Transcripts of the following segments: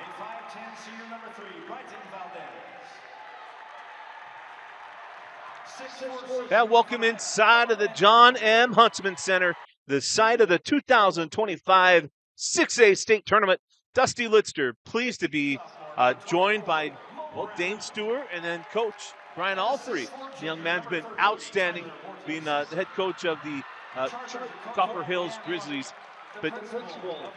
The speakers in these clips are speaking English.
A 5'10" senior number 3, Brighton Valdez. That welcome inside of the John M. Huntsman Center, the site of the 2025 6A state tournament. Dusty Litster, pleased to be joined by Dane Stewart and then Coach Brian Alfrey. The young man's been outstanding, being the head coach of the Copper Hills Grizzlies. But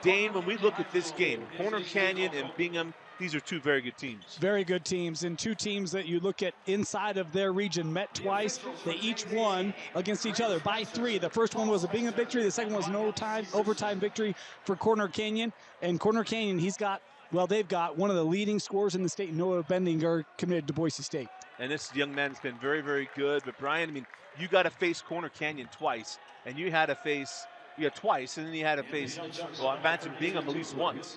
Dane, when we look at this game, Corner Canyon and Bingham, these are two very good teams. Very good teams, and two teams that you look at inside of their region met twice. They each won against each other by 3. The first one was a Bingham victory. The second was an overtime victory for Corner Canyon. And Corner Canyon, they've got one of the leading scorers in the state, Noah Bendinger, committed to Boise State. And this young man has been very, very good. But Brian, I mean, you got to face Corner Canyon twice, and you had to face twice, and then you had to face, I imagine Bingham at least once.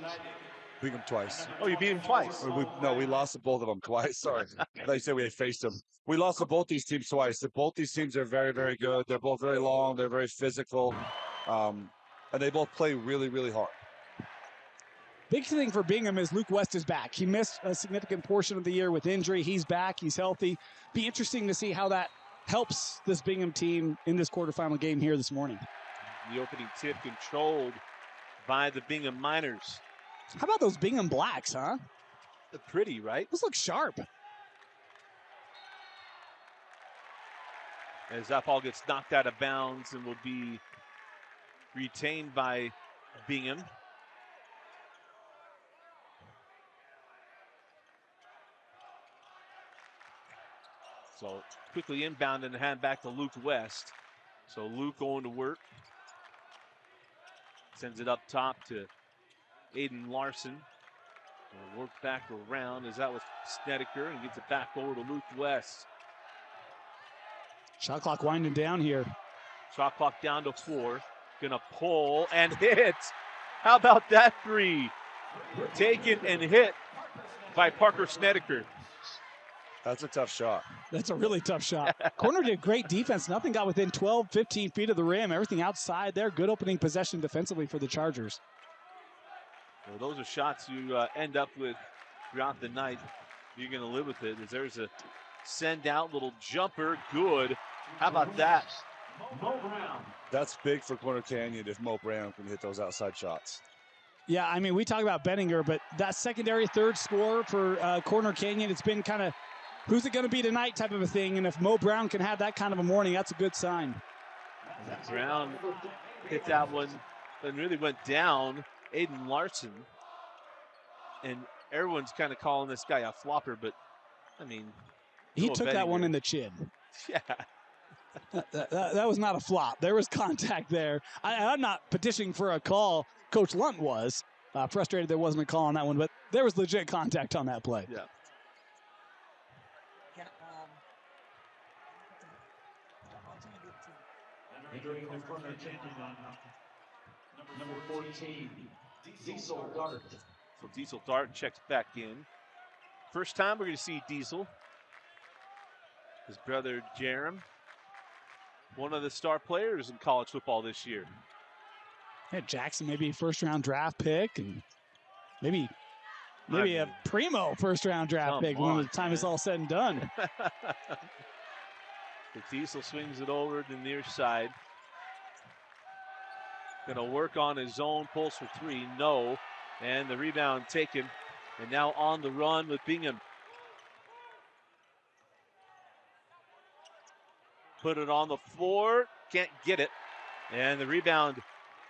Bingham twice. Oh, you beat him twice? We lost to both of them twice. Sorry. They said we faced them. We lost to both these teams twice. Both these teams are very, very good. They're both very long. They're very physical. And they both play really, really hard. Big thing for Bingham is Luke West is back. He missed a significant portion of the year with injury. He's back. He's healthy. Be interesting to see how that helps this Bingham team in this quarterfinal game here this morning. The opening tip controlled by the Bingham Miners. How about those Bingham Blacks, huh? They're pretty, right? Those look sharp. As that ball gets knocked out of bounds and will be retained by Bingham. So quickly inbound and hand back to Luke West. So Luke going to work. Sends it up top to Aiden Larson. Work back around as that was Snedeker and gets it back over to Luke West. Shot clock winding down here. Shot clock down to 4. Gonna pull and hit. How about that 3? Taken and hit by Parker Snedeker. That's a tough shot. That's a really tough shot. Corner did great defense. Nothing got within 12, 15 feet of the rim. Everything outside there. Good opening possession defensively for the Chargers. Well, those are shots you end up with throughout the night. You're going to live with it. As there's a send out little jumper. Good. How about that? That's big for Corner Canyon if Mo Brown can hit those outside shots. Yeah, I mean, we talk about Benninger, but that secondary third score for Corner Canyon, it's been kind of who's it going to be tonight type of a thing. And if Mo Brown can have that kind of a morning, that's a good sign. Brown hit that one and really went down. Aiden Larson. And everyone's kind of calling this guy a flopper, but, I mean. He took that one in the chin. Yeah. That was not a flop. There was contact there. I'm not petitioning for a call. Coach Lunt was frustrated there wasn't a call on that one, but there was legit contact on that play. Yeah. Entering the corner, number 14, Diesel Dart. So Diesel Dart checks back in. First time we're going to see Diesel. His brother Jerem, one of the star players in college football this year. Yeah, Jackson maybe first-round draft pick, and maybe a primo first-round draft pick when the time is all said and done. The Diesel swings it over to the near side. Going to work on his own, pulls for 3, no. And the rebound taken. And now on the run with Bingham. Put it on the floor, can't get it. And the rebound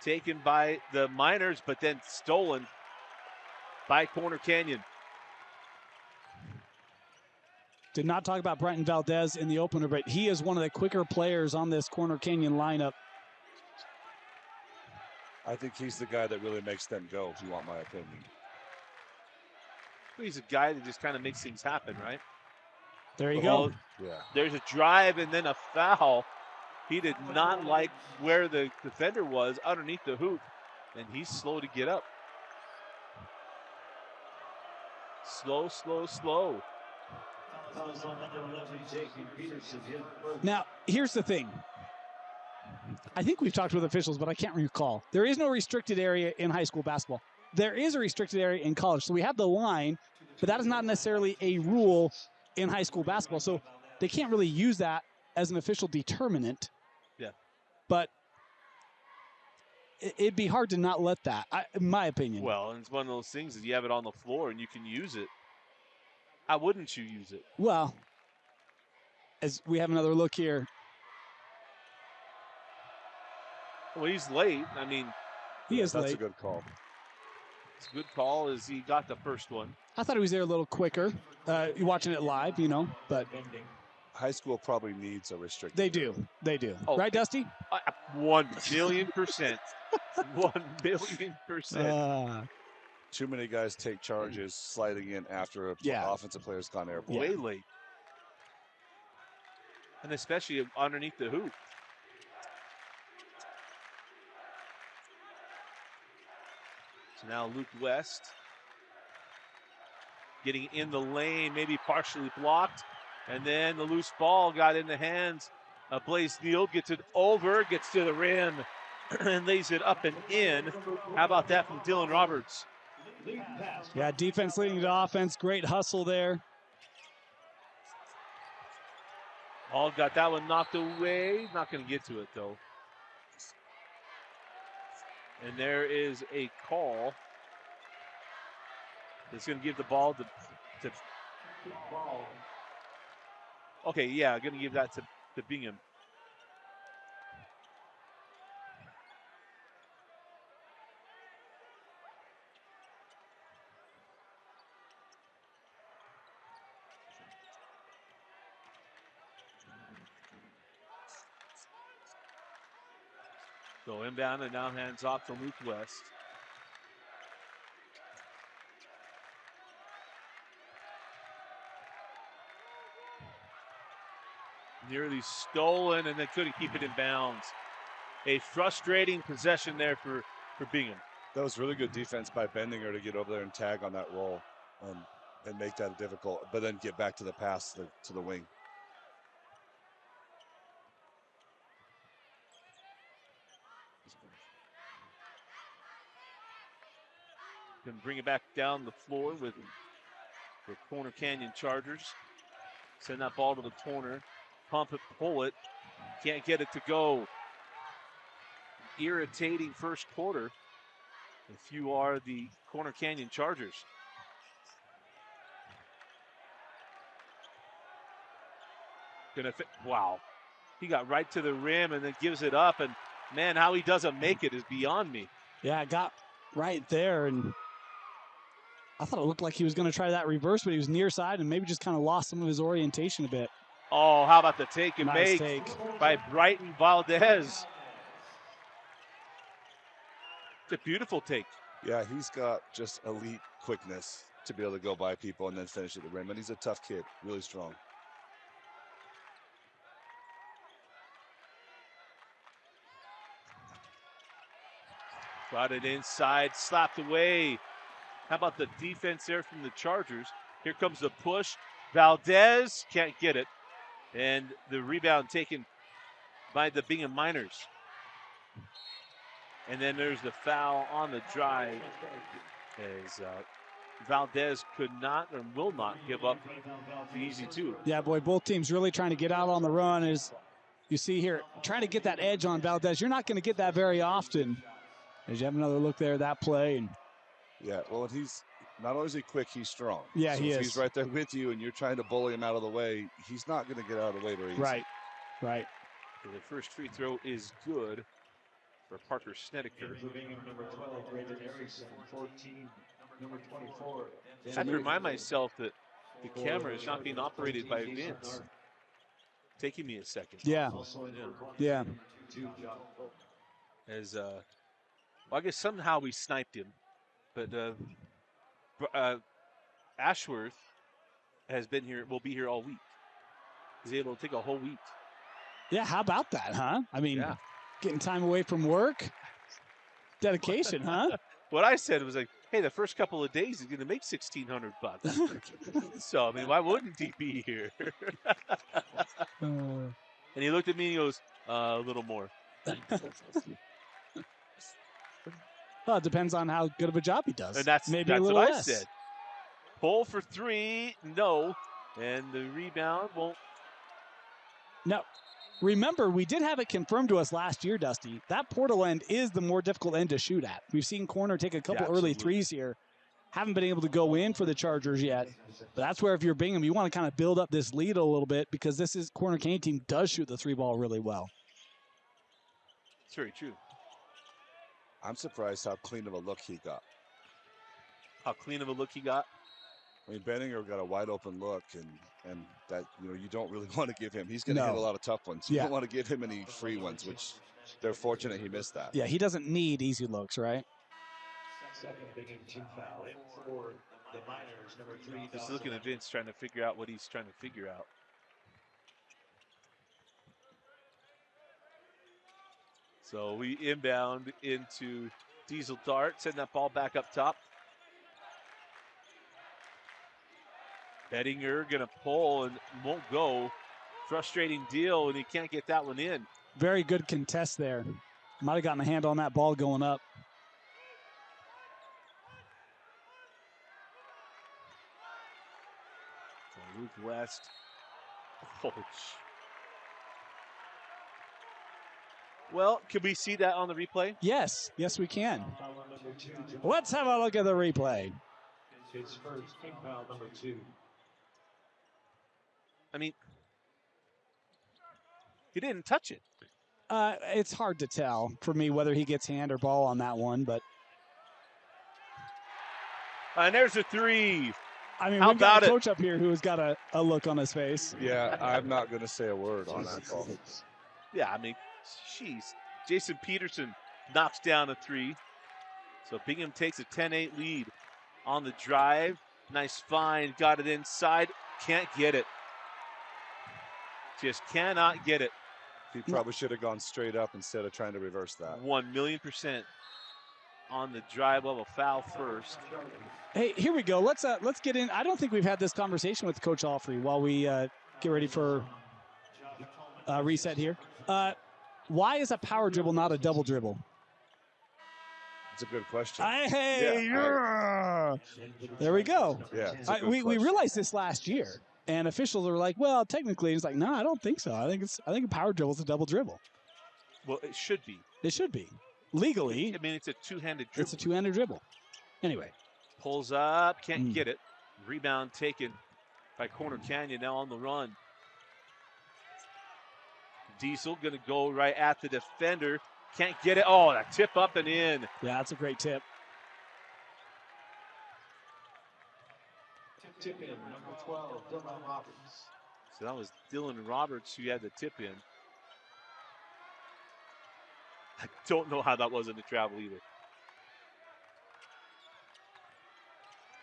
taken by the Miners, but then stolen by Corner Canyon. Did not talk about Brighton Valdez in the opener, but he is one of the quicker players on this Corner Canyon lineup. I think he's the guy that really makes them go, if you want my opinion. He's a guy that just kind of makes things happen, right? There you go. Yeah. There's a drive and then a foul. He did not like where the defender was underneath the hoop, and he's slow to get up. Slow, slow, slow. Now, here's the thing. I think we've talked with officials, but I can't recall. There is no restricted area in high school basketball. there is a restricted area in college. So we have the line, but that is not necessarily a rule in high school basketball. So they can't really use that as an official determinant. Yeah. But it'd be hard to not let that, in my opinion. Well, and it's one of those things that you have it on the floor and you can use it. How wouldn't you use it? Well, as we have another look here. Well, he's late. I mean, he is that's late. a good call. It's a good call as he got the first one. I thought he was there a little quicker. You're watching it live, but High school probably needs a restricted. They do. Oh, right, Dusty? 1,000,000%. 1,000,000%. Too many guys take charges sliding in after an offensive player's gone airborne. Way late. And especially underneath the hoop. So now Luke West getting in the lane, maybe partially blocked. And then the loose ball got in the hands of Blaze Neal, gets it over, gets to the rim, and lays it up and in. How about that from Dylan Roberts? Yeah, defense leading to offense. Great hustle there. All got that one knocked away. Not going to get to it, though. And there is a call. It's going to give the ball to okay, yeah, going to give that to Bingham. So inbound and now hands off to Luke West. Nearly stolen, and they couldn't keep it in bounds. A frustrating possession there for Bingham. That was really good defense by Bendinger to get over there and tag on that roll and make that difficult, but then get back to the pass to the wing. Can bring it back down the floor with the Corner Canyon Chargers. Send that ball to the corner. Pump it, pull it. Can't get it to go. Irritating first quarter if you are the Corner Canyon Chargers. Wow. He got right to the rim and then gives it up. And, man, how he doesn't make it is beyond me. Yeah, got right there. And I thought it looked like he was going to try that reverse, but he was near side and maybe just kind of lost some of his orientation a bit. Oh, how about the take and Nice make take by Brighton Valdez. It's a beautiful take. Yeah, he's got just elite quickness to be able to go by people and then finish at the rim. And he's a tough kid, really strong. Got it inside, slapped away. How about the defense there from the Chargers? Here comes the push. Valdez can't get it. And the rebound taken by the Bingham Miners. And then there's the foul on the drive as Valdez could not or will not give up the easy two. Yeah, boy, both teams really trying to get out on the run. As you see here, trying to get that edge on Valdez. You're not going to get that very often. As you have another look there, that play. And yeah, well, he's not only is he quick, he's strong. Yeah, so he if is. He's right there with you, and you're trying to bully him out of the way. He's not going to get out of the way very easy. Right. So the first free throw is good for Parker Snedeker. Number 12, Brandon Erickson. 14, number 24. I have to remind myself that the camera is not being operated by Vince. Taking me a second. Yeah. As well, I guess somehow we sniped him, but Ashworth has been here. Will be here all week. He's able to take a whole week. Yeah, how about that, huh? I mean, Yeah. Getting time away from work. Dedication, huh? What I said was like, hey, the first couple of days he's going to make $1,600. So, I mean, why wouldn't he be here? And he looked at me and he goes, a little more. Well, it depends on how good of a job he does. And that's maybe a little what less. I said. Pull for three, no. And the rebound won't. No. Remember, we did have it confirmed to us last year, Dusty. That portal end is the more difficult end to shoot at. We've seen Corner take a couple early threes here. Haven't been able to go in for the Chargers yet. But that's where if you're Bingham, you want to kind of build up this lead a little bit because this is Corner Canyon team does shoot the three ball really well. It's very true. I'm surprised how clean of a look he got. How clean of a look he got? I mean, Benninger got a wide open look, and that, you know, you don't really want to give him. He's going to hit a lot of tough ones. You don't want to give him any free ones, which they're fortunate he missed that. Yeah, he doesn't need easy looks, right? Second Bingham team foul for the Miners, number 3. Just looking at Vince trying to figure out what he's trying to figure out. So we inbound into Diesel Dart, send that ball back up top. Bettinger gonna pull and won't go. Frustrating deal, and he can't get that one in. Very good contest there. Might have gotten a hand on that ball going up. So Luke West. Oh, well, can we see that on the replay? Yes, yes we can. Let's have a look at the replay. His first team foul, number 2. I mean, he didn't touch it. It's hard to tell for me whether he gets hand or ball on that one, but. And there's a three. I mean, how we've got about a coach up here who's got a look on his face. Yeah, I'm not going to say a word on that call. Yeah, I mean, jeez. Jason Peterson knocks down a three. So Bingham takes a 10-8 lead on the drive. Nice find, got it inside. Can't get it. Just cannot get it. He probably should have gone straight up instead of trying to reverse that. 1,000,000% on the drive of a foul first. Hey, here we go. Let's get in. I don't think we've had this conversation with Coach Alfrey while we get ready for reset here. Why is a power dribble not a double dribble? It's a good question. There we go. Yeah, we realized this last year, and officials are like, "Well, technically," it's like, "No, I don't think so. I think a power dribble is a double dribble." Well, it should be. It should be legally. I mean, it's a two-handed dribble. It's a two-handed dribble. Anyway, pulls up, can't get it. Rebound taken by Corner Canyon, now on the run. Diesel gonna go right at the defender. Can't get it. Oh, that tip up and in. Yeah, that's a great tip. Tip in, number 12, Dylan Roberts. So that was Dylan Roberts who had the tip in. I don't know how that wasn't a travel either.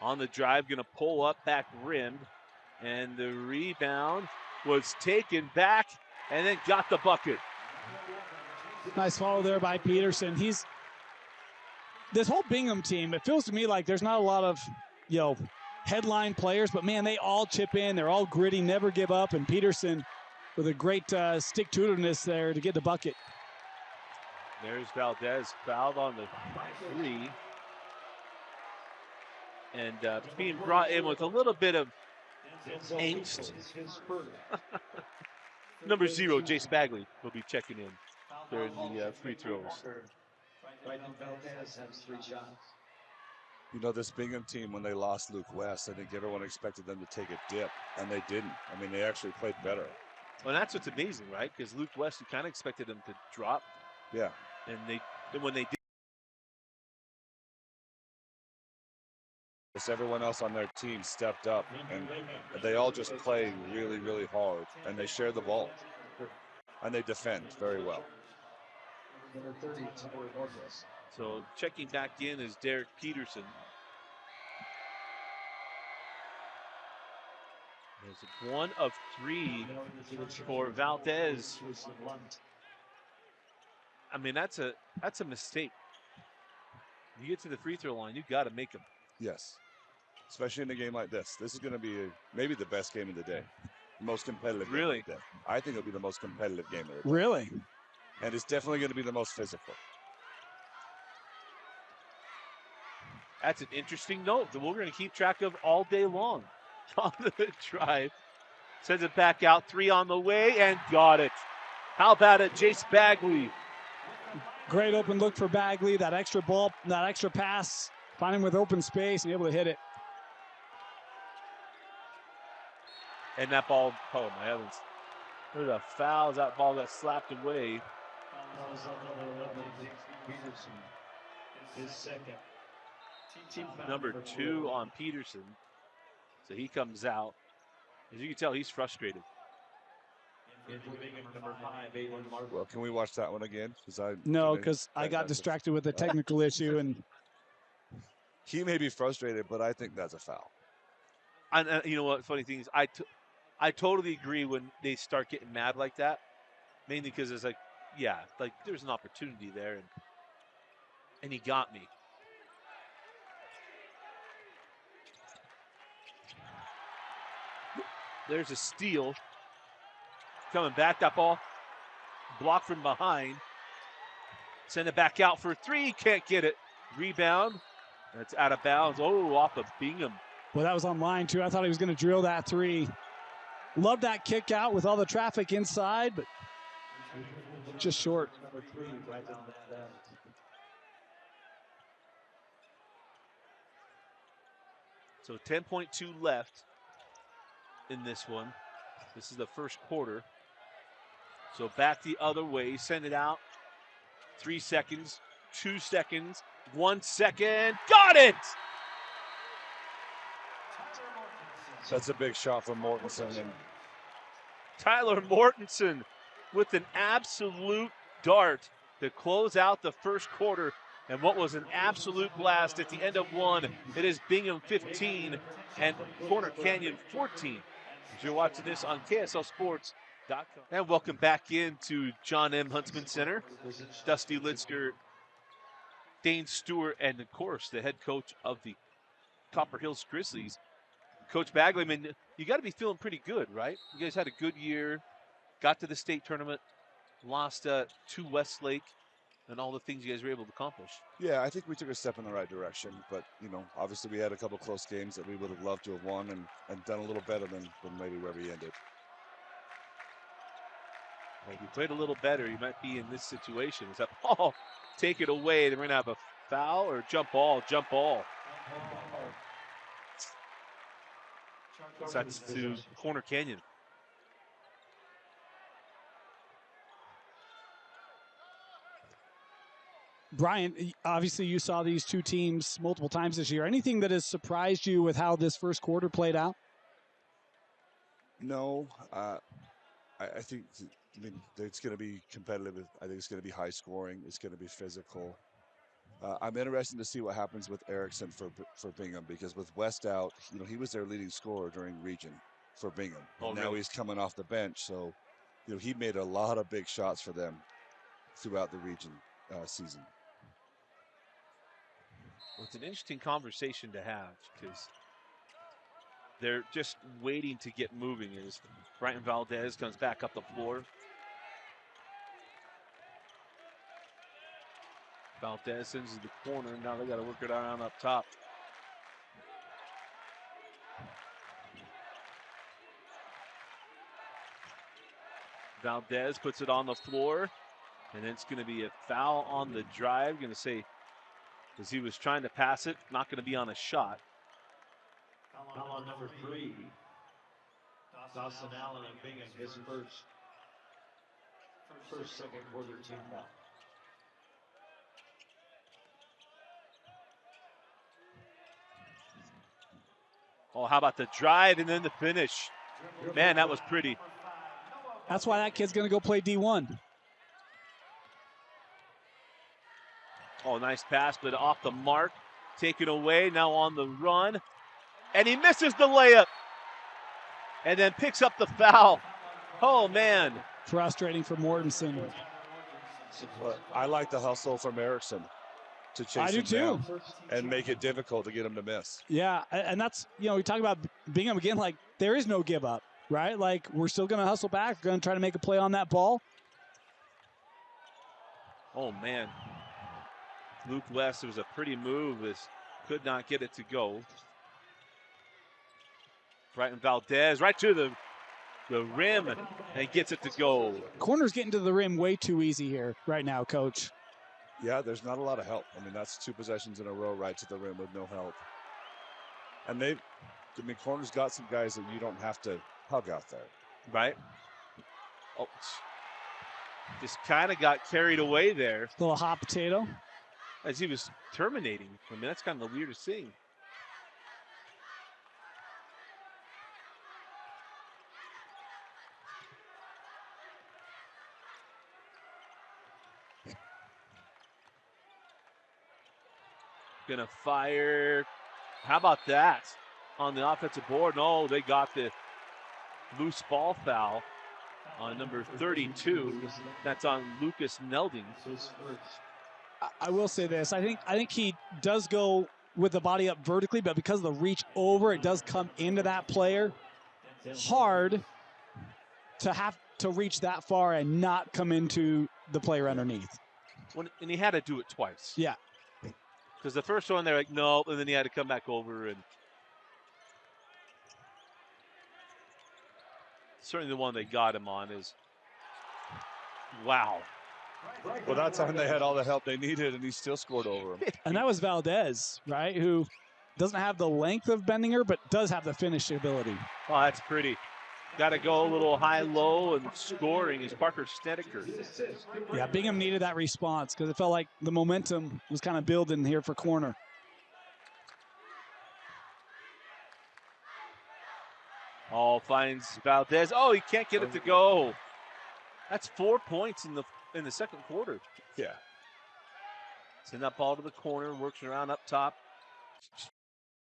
On the drive, gonna pull up, back rim. And the rebound was taken back and then got the bucket. Nice follow there by Peterson. This whole Bingham team, it feels to me like there's not a lot of, headline players, but man, they all chip in. They're all gritty, never give up. And Peterson with a great stick-to-itiveness there to get the bucket. There's Valdez fouled on the three. And being brought in with a little bit of angst. Number 0, Jace Bagley, will be checking in during the free throws. Valdez has 3 shots. You know, this Bingham team, when they lost Luke West, I think everyone expected them to take a dip, and they didn't. I mean, they actually played better. Well, that's what's amazing, right? Because Luke West, you kind of expected them to drop. Yeah. And when they did. Everyone else on their team stepped up, and they all just play really, really hard, and they share the ball, and they defend very well. Number 30, Tyler Douglas. So checking back in is Derek Peterson. There's 1 of 3 for Valdez. I mean, that's a mistake. You get to the free throw line, you got to make them. Yes, especially in a game like this. This is going to be maybe the best game of the day, most competitive. Really? Game of the day. I think it'll be the most competitive game of the day. Really? And it's definitely going to be the most physical. That's an interesting note that we're going to keep track of all day long. On the drive. Sends it back out. 3 on the way and got it. How about it, Jace Bagley? Great open look for Bagley. That extra ball, that extra pass, find him with open space and able to hit it. And that ball, oh my heavens. There's a foul as that ball got slapped away. His second. Number 2 on Peterson. So he comes out. As you can tell, he's frustrated. Well, can we watch that one again? No, because I got distracted with a technical issue. And he may be frustrated, but I think that's a foul. And you know what? Funny thing is, I totally agree when they start getting mad like that. Mainly because it's like, yeah, like there's an opportunity there, and he got me. There's a steal. Coming back, that ball blocked from behind. Send it back out for 3. Can't get it. Rebound. That's out of bounds. Oh, off of Bingham. Well, that was on line, too. I thought he was going to drill that 3. Love that kick out with all the traffic inside, but just short. So 10.2 left in this one. This is the first quarter. So back the other way. Send it out. 3 seconds. 2 seconds. 1 second. Got it! That's a big shot from Mortensen. And Tyler Mortensen with an absolute dart to close out the first quarter. And what was an absolute blast at the end of one. It is Bingham 15 and Corner Canyon 14. As you're watching this on KSLSports.com. And welcome back into John M. Huntsman Center. Dusty Lidster, Dane Stewart, and of course the head coach of the Copper Hills Grizzlies, Coach Bagley. I mean, you got to be feeling pretty good, right? You guys had a good year, got to the state tournament, lost to Westlake, and all the things you guys were able to accomplish. yeah, I think we took a step in the right direction. But, you know, obviously we had a couple close games that we would have loved to have won and done a little better than maybe where we ended. Well, if you played a little better, you might be in this situation. Is that ball, take it away. They're going to have a foul or jump ball, jump ball. So that's to Corner Canyon. Brian, obviously you saw these two teams multiple times this year. Anything that has surprised you with how this first quarter played out? No, I think it's going to be competitive. I think it's going to be high scoring. It's going to be physical. I'm interested to see what happens with Erickson for Bingham, because with West out, you know, he was their leading scorer during region for Bingham. Oh, now really? he's coming off the bench, so you know he made a lot of big shots for them throughout the region season. Well, it's an interesting conversation to have because they're just waiting to get moving as Brian Valdez comes back up the floor. Valdez sends to the corner. Now they got to work it around up top. Valdez puts it on the floor, and then it's going to be a foul on the drive. Going to say, as he was trying to pass it, not going to be on a shot. Foul on number 3. Dawson Allen and Bingham, his first second quarter team foul. Oh, how about the drive and then the finish? Man, that was pretty. That's why that kid's going to go play D1. Oh, nice pass, but off the mark. Taken away, now on the run. And he misses the layup. And then picks up the foul. Oh, man. Frustrating for Mortensen. But I like the hustle from Erickson to chase I do him too. down and make it difficult to get him to miss. Yeah, and that's, you know, we talk about Bingham again, like there is no give up, right? Like we're still going to hustle back. We're going to try to make a play on that ball. Oh, man. Luke West, it was a pretty move as Could not get it to go. Brighton Valdez right to the rim, and he gets it to go. Corner's getting to the rim way too easy here right now, Coach. Yeah, there's not a lot of help. I mean, that's 2 possessions in a row right to the rim with no help. And Corner's got some guys that you don't have to hug out there. Right? Oh, just kind of got carried away there. Little hot potato. As he was terminating. I mean, that's kind of the weirdest thing. Gonna fire. How about that on the offensive board? No, they got the loose ball foul on number 32. That's on Lucas Nelding. I will say this. I think he does go with the body up vertically, but because of the reach over, it does come into that player. Hard to have to reach that far and not come into the player underneath. And he had to do it twice. Yeah. Because the first one, they're like, no, and then he had to come back over. And certainly the one they got him on is, wow. Well, that time they had all the help they needed, and he still scored over him. And that was Valdez, right, who doesn't have the length of Bendinger, but does have the finish ability. Oh, that's pretty. Got to go a little high-low, and scoring is Parker Snedeker. Yeah, Bingham needed that response because it felt like the momentum was kind of building here for Corner. Oh, finds Valdez. Oh, he can't get it to go. That's 4 points in the second quarter. Yeah. Send that ball to the corner, works around up top.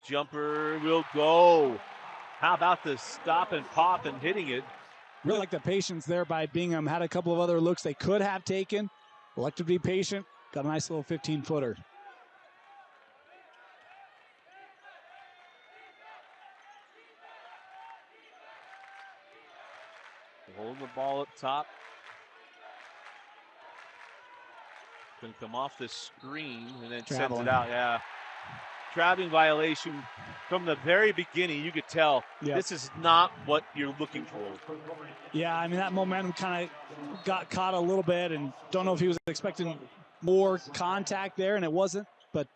Jumper will go. How about the stop and pop and hitting it? Really like the patience there by Bingham. Had a couple of other looks they could have taken. Elected to be patient. Got a nice little 15-footer. Holding the ball up top. Going to come off the screen and then sends it out. Yeah. Traveling violation from the very beginning. You could tell this is not what you're looking for. Yeah, I mean, that momentum kind of got caught a little bit, and don't know if he was expecting more contact there, and it wasn't. But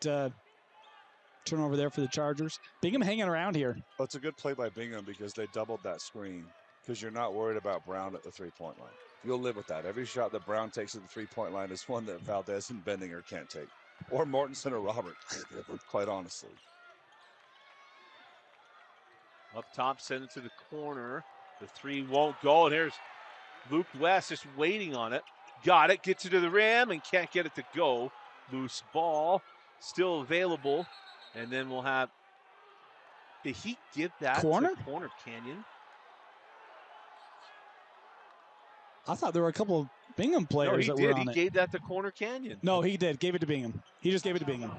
turnover there for the Chargers. Bingham hanging around here. Well, it's a good play by Bingham because they doubled that screen because you're not worried about Brown at the three-point line. You'll live with that. Every shot that Brown takes at the three-point line is one that Valdez and Bendinger can't take. Or Mortensen or Robert, quite honestly. Up top, send it to the corner. The three won't go, and here's Luke West just waiting on it. Got it, gets it to the rim, and can't get it to go. Loose ball, still available. And then we'll have, did he give that to Corner Canyon? I thought there were a couple of Bingham players that were on it. He gave that to Corner Canyon. No, he did. Gave it to Bingham. He just gave it to Bingham.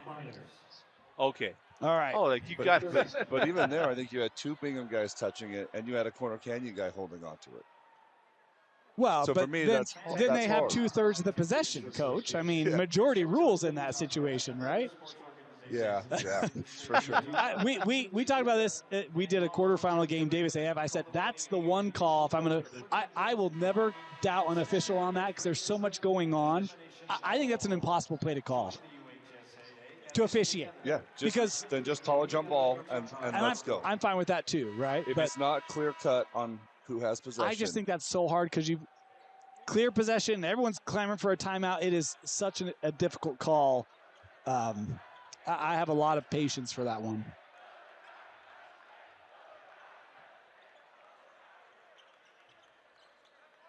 Okay. All right. Oh, like you got it. But even there, I think you had 2 Bingham guys touching it, and you had a Corner Canyon guy holding on to it. Well, so but for me, then they have hard. 2/3 of the possession, Coach. I mean, majority rules in that situation, right? Yeah, for sure. We talked about this. We did a quarterfinal game, Davis AF. I said, that's the one call. If I'm going to, I will never doubt an official on that because there's so much going on. I think that's an impossible play to call, to officiate. Yeah, then just call a jump ball and let's go. I'm fine with that too, right? If it's not clear cut on who has possession. I just think that's so hard because you clear possession. Everyone's clamoring for a timeout. It is such a difficult call. I have a lot of patience for that one.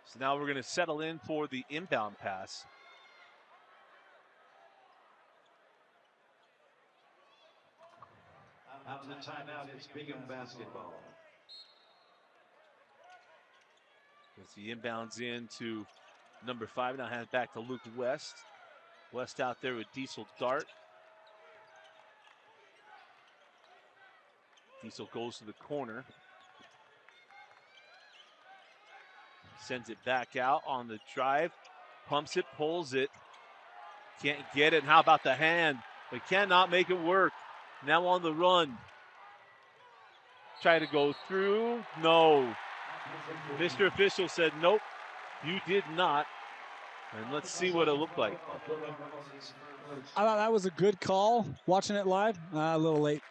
So now we're going to settle in for the inbound pass. Out the timeout, it's Bingham basketball. As he inbounds in to number 5, now hands back to Luke West. West out there with Diesel Dart. Diesel goes to the corner. Sends it back out on the drive. Pumps it, pulls it. Can't get it. And how about the hand? They cannot make it work. Now on the run. Try to go through. No. Mr. Official said, nope, you did not. And let's see what it looked like. I thought that was a good call. Watching it live, a little late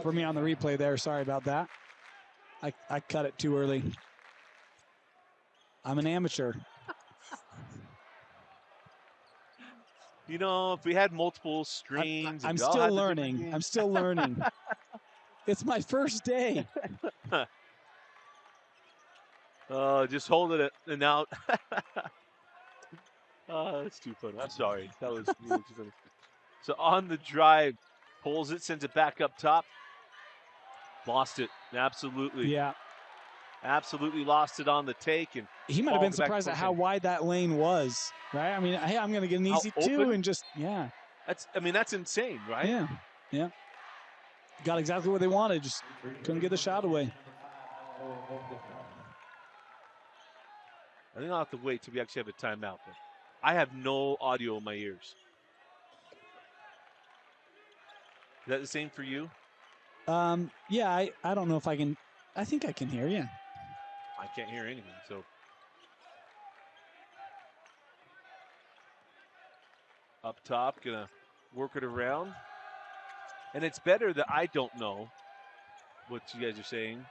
for me on the replay there. Sorry about that. I cut it too early. I'm an amateur. You know, if we had multiple screens. I'm still learning. I'm still learning. It's my first day. Just holding it and out. That's too funny. I'm sorry. That was really too funny. So on the drive, pulls it, sends it back up top. Lost it. Absolutely. Yeah. Absolutely lost it on the take. And he might have been surprised at how wide that lane was, right? I mean, hey, I'm going to get an easy two and just, yeah. That's insane, right? Yeah. Yeah. Got exactly what they wanted. Just couldn't get the shot away. I think I'll have to wait till we actually have a timeout. But I have no audio in my ears. Is that the same for you? Yeah, I don't know if I can. I think I can hear, yeah. I can't hear anything, so. Up top, gonna work it around. And it's better that I don't know what you guys are saying.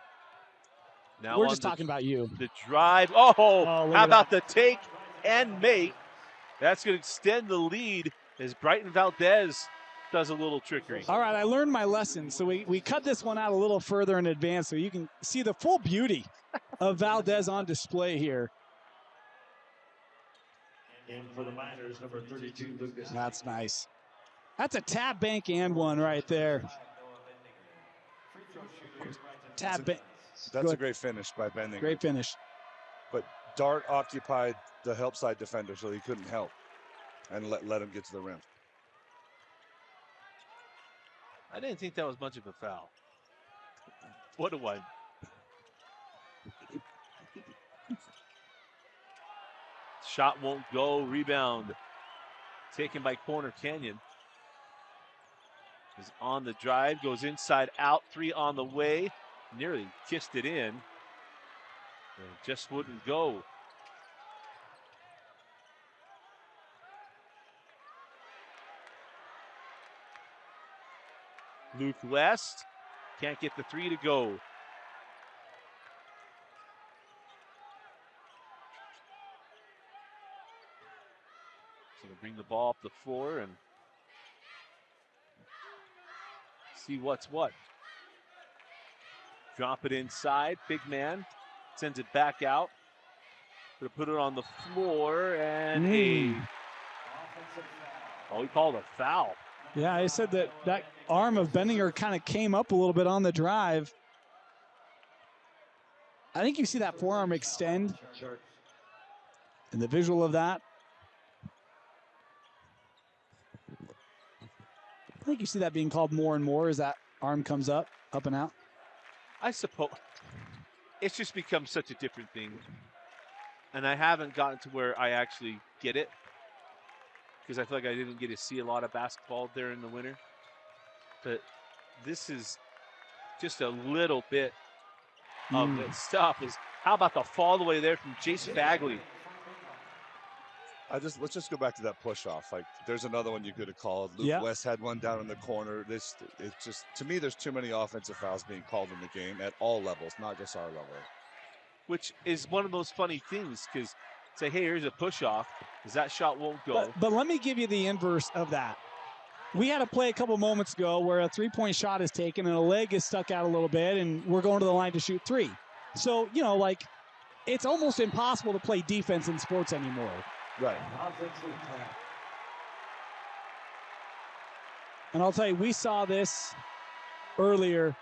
Now we're just talking about you. The drive. Oh how about the take and make? That's going to extend the lead as Brighton Valdez does a little trickery. All right, I learned my lesson. So we cut this one out a little further in advance so you can see the full beauty of Valdez on display here. And for the Miners, number 32, Lucas. That's nice. That's a tab bank and one right there. That's a great finish by Bending. Great finish. But Dart occupied the help side defender, so he couldn't help and let him get to the rim. I didn't think that was much of a foul. What a one. Shot won't go. Rebound taken by Corner Canyon. Is on the drive, goes inside out, three on the way. Nearly kissed it in. And it just wouldn't go. Luke West can't get the three to go. So to bring the ball up the floor and see what's what. Drop it inside, big man, sends it back out. Gonna put it on the floor and he called a foul. Yeah, I said that arm of Bendinger kind of came up a little bit on the drive. I think you see that forearm extend and the visual of that. I think you see that being called more and more as that arm comes up and out. I suppose it's just become such a different thing. And I haven't gotten to where I actually get it, because I feel like I didn't get to see a lot of basketball there in the winter. But this is just a little bit of that stuff. How about the fall away there from Jason Bagley? Let's just go back to that push off. Like, there's another one you could have called. Luke West had one down in the corner. It's just, to me, there's too many offensive fouls being called in the game at all levels, not just our level. Which is one of those funny things, because say, hey, here's a push off, because that shot won't go. But let me give you the inverse of that. We had a play a couple moments ago where a three-point shot is taken and a leg is stuck out a little bit, and we're going to the line to shoot three. So, it's almost impossible to play defense in sports anymore. Right. And I'll tell you, we saw this earlier.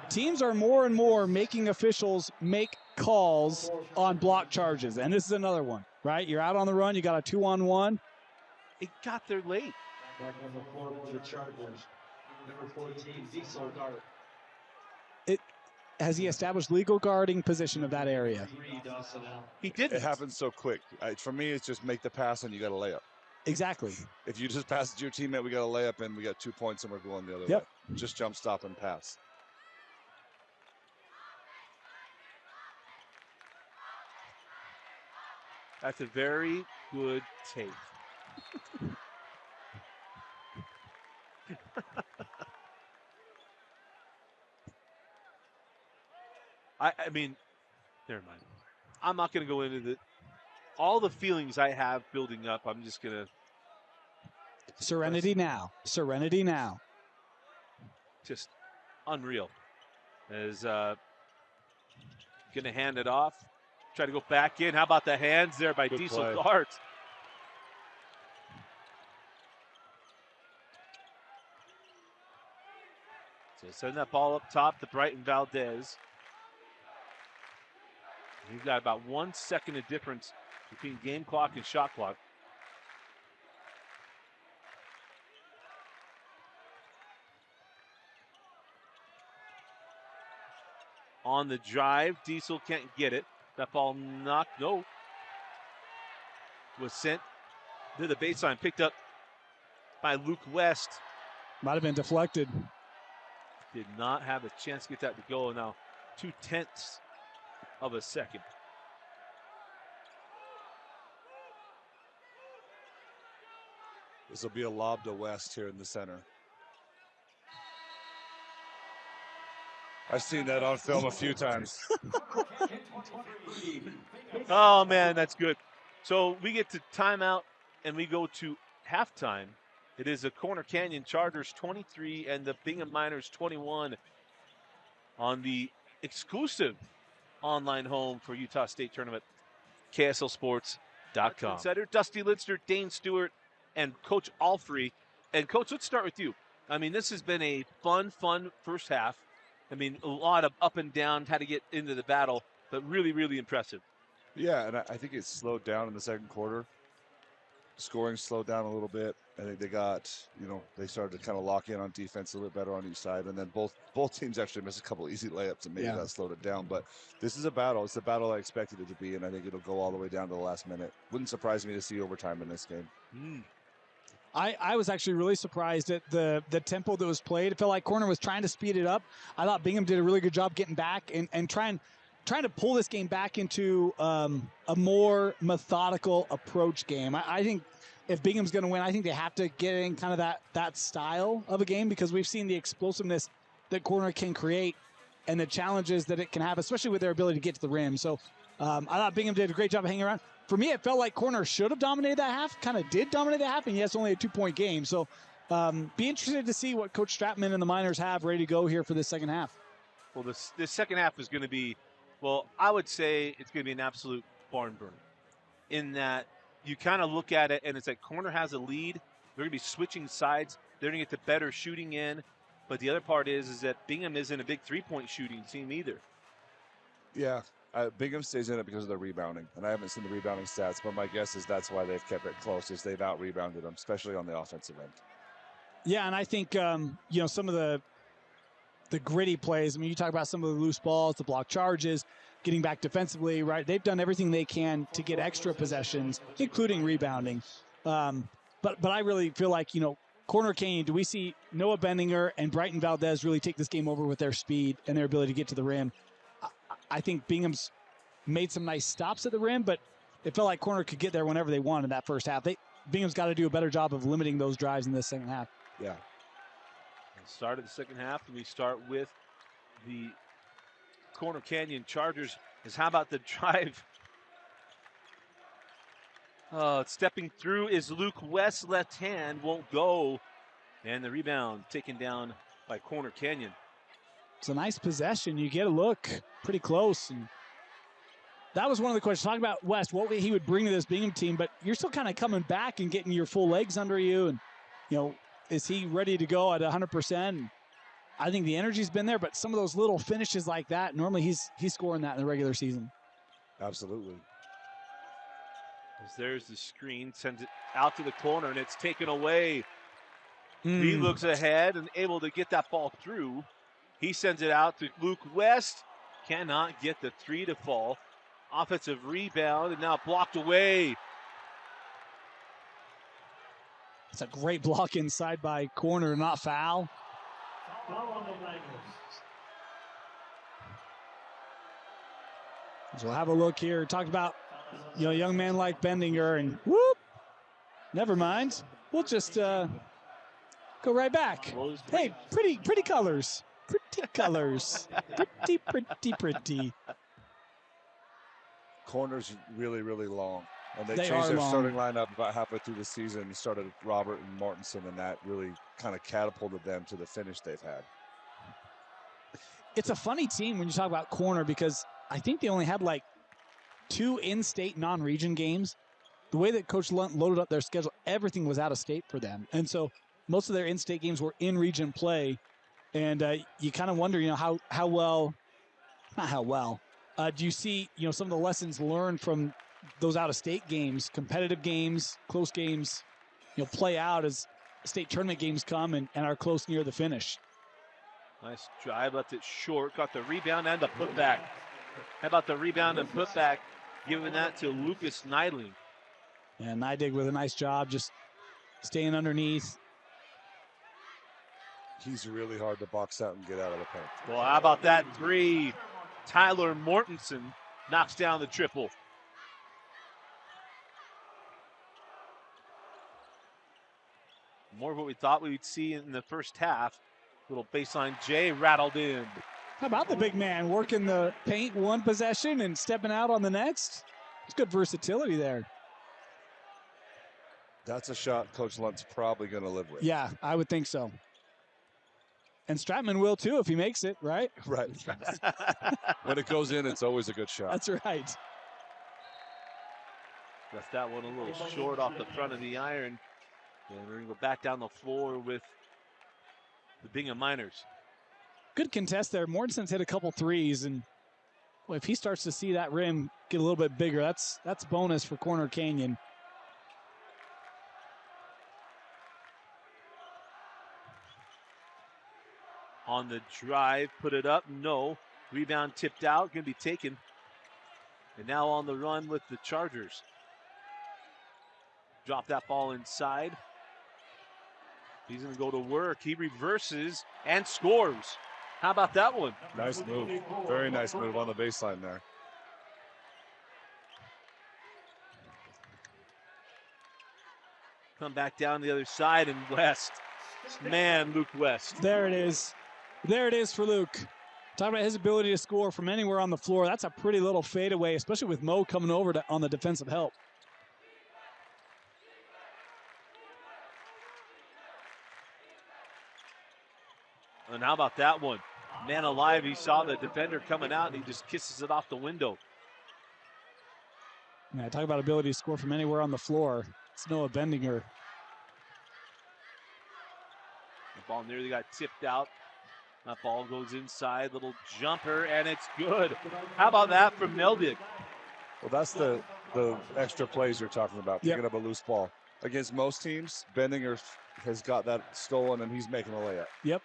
Teams are more and more making officials make calls on block charges. And this is another one, right? You're out on the run. You got a 2-on-1. It got there late. Back on the floor for the Chargers. Number 14, Diesel Dart. Has he established legal guarding position of that area? He didn't. It happens so quick. For me, it's just make the pass and you got a layup. Exactly. If you just pass it to your teammate, we got a layup and we got 2 points and we're going the other way. just jump, stop, and pass. That's a very good take. I mean, never mind. I'm not going to go into all the feelings I have building up. I'm just going to. Serenity now. Serenity now. Just unreal. As going to hand it off. Try to go back in. How about the hands there by Good Diesel play. Guards? So send that ball up top to Brighton Valdez. You've got about 1 second of difference between game clock and shot clock. On the drive, Diesel can't get it. That ball knocked, no. Was sent to the baseline, picked up by Luke West. Might have been deflected. Did not have a chance to get that to go. Now, 0.2 of a second. This will be a lob to West here in the center. I've seen that on film a few times. Oh, man, that's good. So we get to timeout, and we go to halftime. It is the Corner Canyon Chargers 23 and the Bingham Miners 21 on the exclusive online home for Utah State Tournament, KSLSports.com. Insider Dusty Lidster, Dane Stewart, and Coach Alfrey. And, Coach, let's start with you. I mean, this has been a fun first half. I mean, a lot of up and down, had to get into the battle, but really, really impressive. Yeah, and I think it slowed down in the second quarter. Scoring slowed down a little bit. I think they got, they started to kind of lock in on defense a little bit better on each side. And then both teams actually missed a couple easy layups, and maybe that slowed it down. But this is a battle. It's the battle I expected it to be, and I think it'll go all the way down to the last minute. Wouldn't surprise me to see overtime in this game. I was actually really surprised at the tempo that was played. It felt like Corner was trying to speed it up. I thought Bingham did a really good job getting back and trying to pull this game back into a more methodical approach game. I think if Bingham's going to win, I think they have to get in kind of that style of a game, because we've seen the explosiveness that Corner can create and the challenges that it can have, especially with their ability to get to the rim. So I thought Bingham did a great job of hanging around. For me, it felt like Corner should have dominated that half, kind of did dominate that half, and yes, only a 2-point game. So be interested to see what Coach Stratman and the Miners have ready to go here for this second half. Well, this second half is going to be, I would say it's going to be an absolute barn burner, in that you kind of look at it and it's like Corner has a lead. They're going to be switching sides. They're going to get the better shooting in. But the other part is that Bingham isn't a big three-point shooting team either. Yeah. Bingham stays in it because of their rebounding, and I haven't seen the rebounding stats, but my guess is that's why they've kept it close, is they've out-rebounded them, especially on the offensive end. Yeah, and I think, some of the gritty plays, I mean, you talk about some of the loose balls, the block charges, getting back defensively, right? They've done everything they can to get extra possessions, including rebounding. But I really feel like, Corner Canyon, do we see Noah Bendinger and Brighton Valdez really take this game over with their speed and their ability to get to the rim? I think Bingham's made some nice stops at the rim, but it felt like Corner could get there whenever they want in that first half. Bingham's got to do a better job of limiting those drives in this second half. Yeah. Start of the second half, and we start with the Corner Canyon Chargers. How about the drive? Stepping through is Luke West, left hand, won't go. And the rebound taken down by Corner Canyon. It's a nice possession. You get a look pretty close. And that was one of the questions. Talking about West, what he would bring to this Bingham team, but you're still kind of coming back and getting your full legs under you. And, is he ready to go at 100%? I think the energy's been there, but some of those little finishes like that, normally he's scoring that in the regular season. Absolutely. As there's the screen, sends it out to the corner, and it's taken away. He looks ahead and able to get that ball through. He sends it out to Luke West. Cannot get the three to fall. Offensive rebound, and now blocked away. It's a great block inside by Corner, not foul. So we'll have a look here. Talked about, a young man like Bendinger, and whoop, never mind. We'll just go right back. Hey, pretty colors. Pretty colors. Pretty. Corners really, really long. And they They changed are their long. starting lineup about halfway through the season. Started Robert and Mortensen, and that really kind of catapulted them to the finish they've had. It's a funny team when you talk about corner because I think they only had like 2 in-state non-region games. The way that Coach Lunt loaded up their schedule, everything was out of state for them. And so most of their in-state games were in-region play. And you kind of wonder, how well, not how well, do you see, some of the lessons learned from those out-of-state games, competitive games, close games, play out as state tournament games come and are close near the finish. Nice drive, left it short, got the rebound and the putback. How about the rebound and putback? Giving that to Lucas Neidling. And Neidig with a nice job, just staying underneath. He's really hard to box out and get out of the paint. Well, how about that three? Tyler Mortensen knocks down the triple. More of what we thought we would see in the first half. Little baseline J rattled in. How about the big man working the paint one possession and stepping out on the next? It's good versatility there. That's a shot Coach Lunt's probably going to live with. Yeah, I would think so. And Stratman will too if he makes it, right? Right. When it goes in, it's always a good shot. That's right. Left that one a little short off the front of the iron. And we're going to go back down the floor with the Bingham Miners. Good contest there. Mortensen's hit a couple threes, and boy, if he starts to see that rim get a little bit bigger, that's bonus for Corner Canyon. On the drive, put it up, no. Rebound tipped out, going to be taken. And now on the run with the Chargers. Drop that ball inside. He's going to go to work. He reverses and scores. How about that one? Nice move. Very nice move on the baseline there. Come back down the other side and West. Man, Luke West. There it is. There it is for Luke. Talking about his ability to score from anywhere on the floor. That's a pretty little fadeaway, especially with Mo coming over on the defensive help. And how about that one? Man alive, he saw the defender coming out and he just kisses it off the window. Yeah, talk about ability to score from anywhere on the floor. It's Noah Bendinger. The ball nearly got tipped out. That ball goes inside, little jumper, and it's good. How about that from Neldick? Well, that's the extra plays you're talking about, picking up a loose ball. Against most teams, Bendinger has got that stolen and he's making a layup. Yep.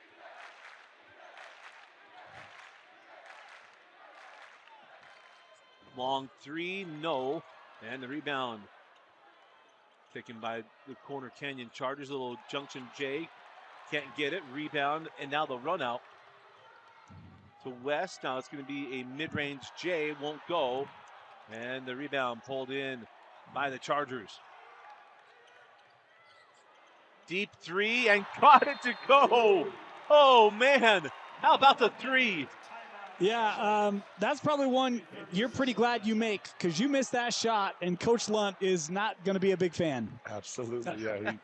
Long three, no. And the rebound taken by the Corner Canyon Chargers. A little junction J. Can't get it. Rebound. And now the run out to West. Now it's going to be a mid-range J. Won't go. And the rebound pulled in by the Chargers. Deep three and got it to go. Oh, man. How about the three? Yeah, that's probably one you're pretty glad you make because you missed that shot, and Coach Lunt is not going to be a big fan. Absolutely, yeah.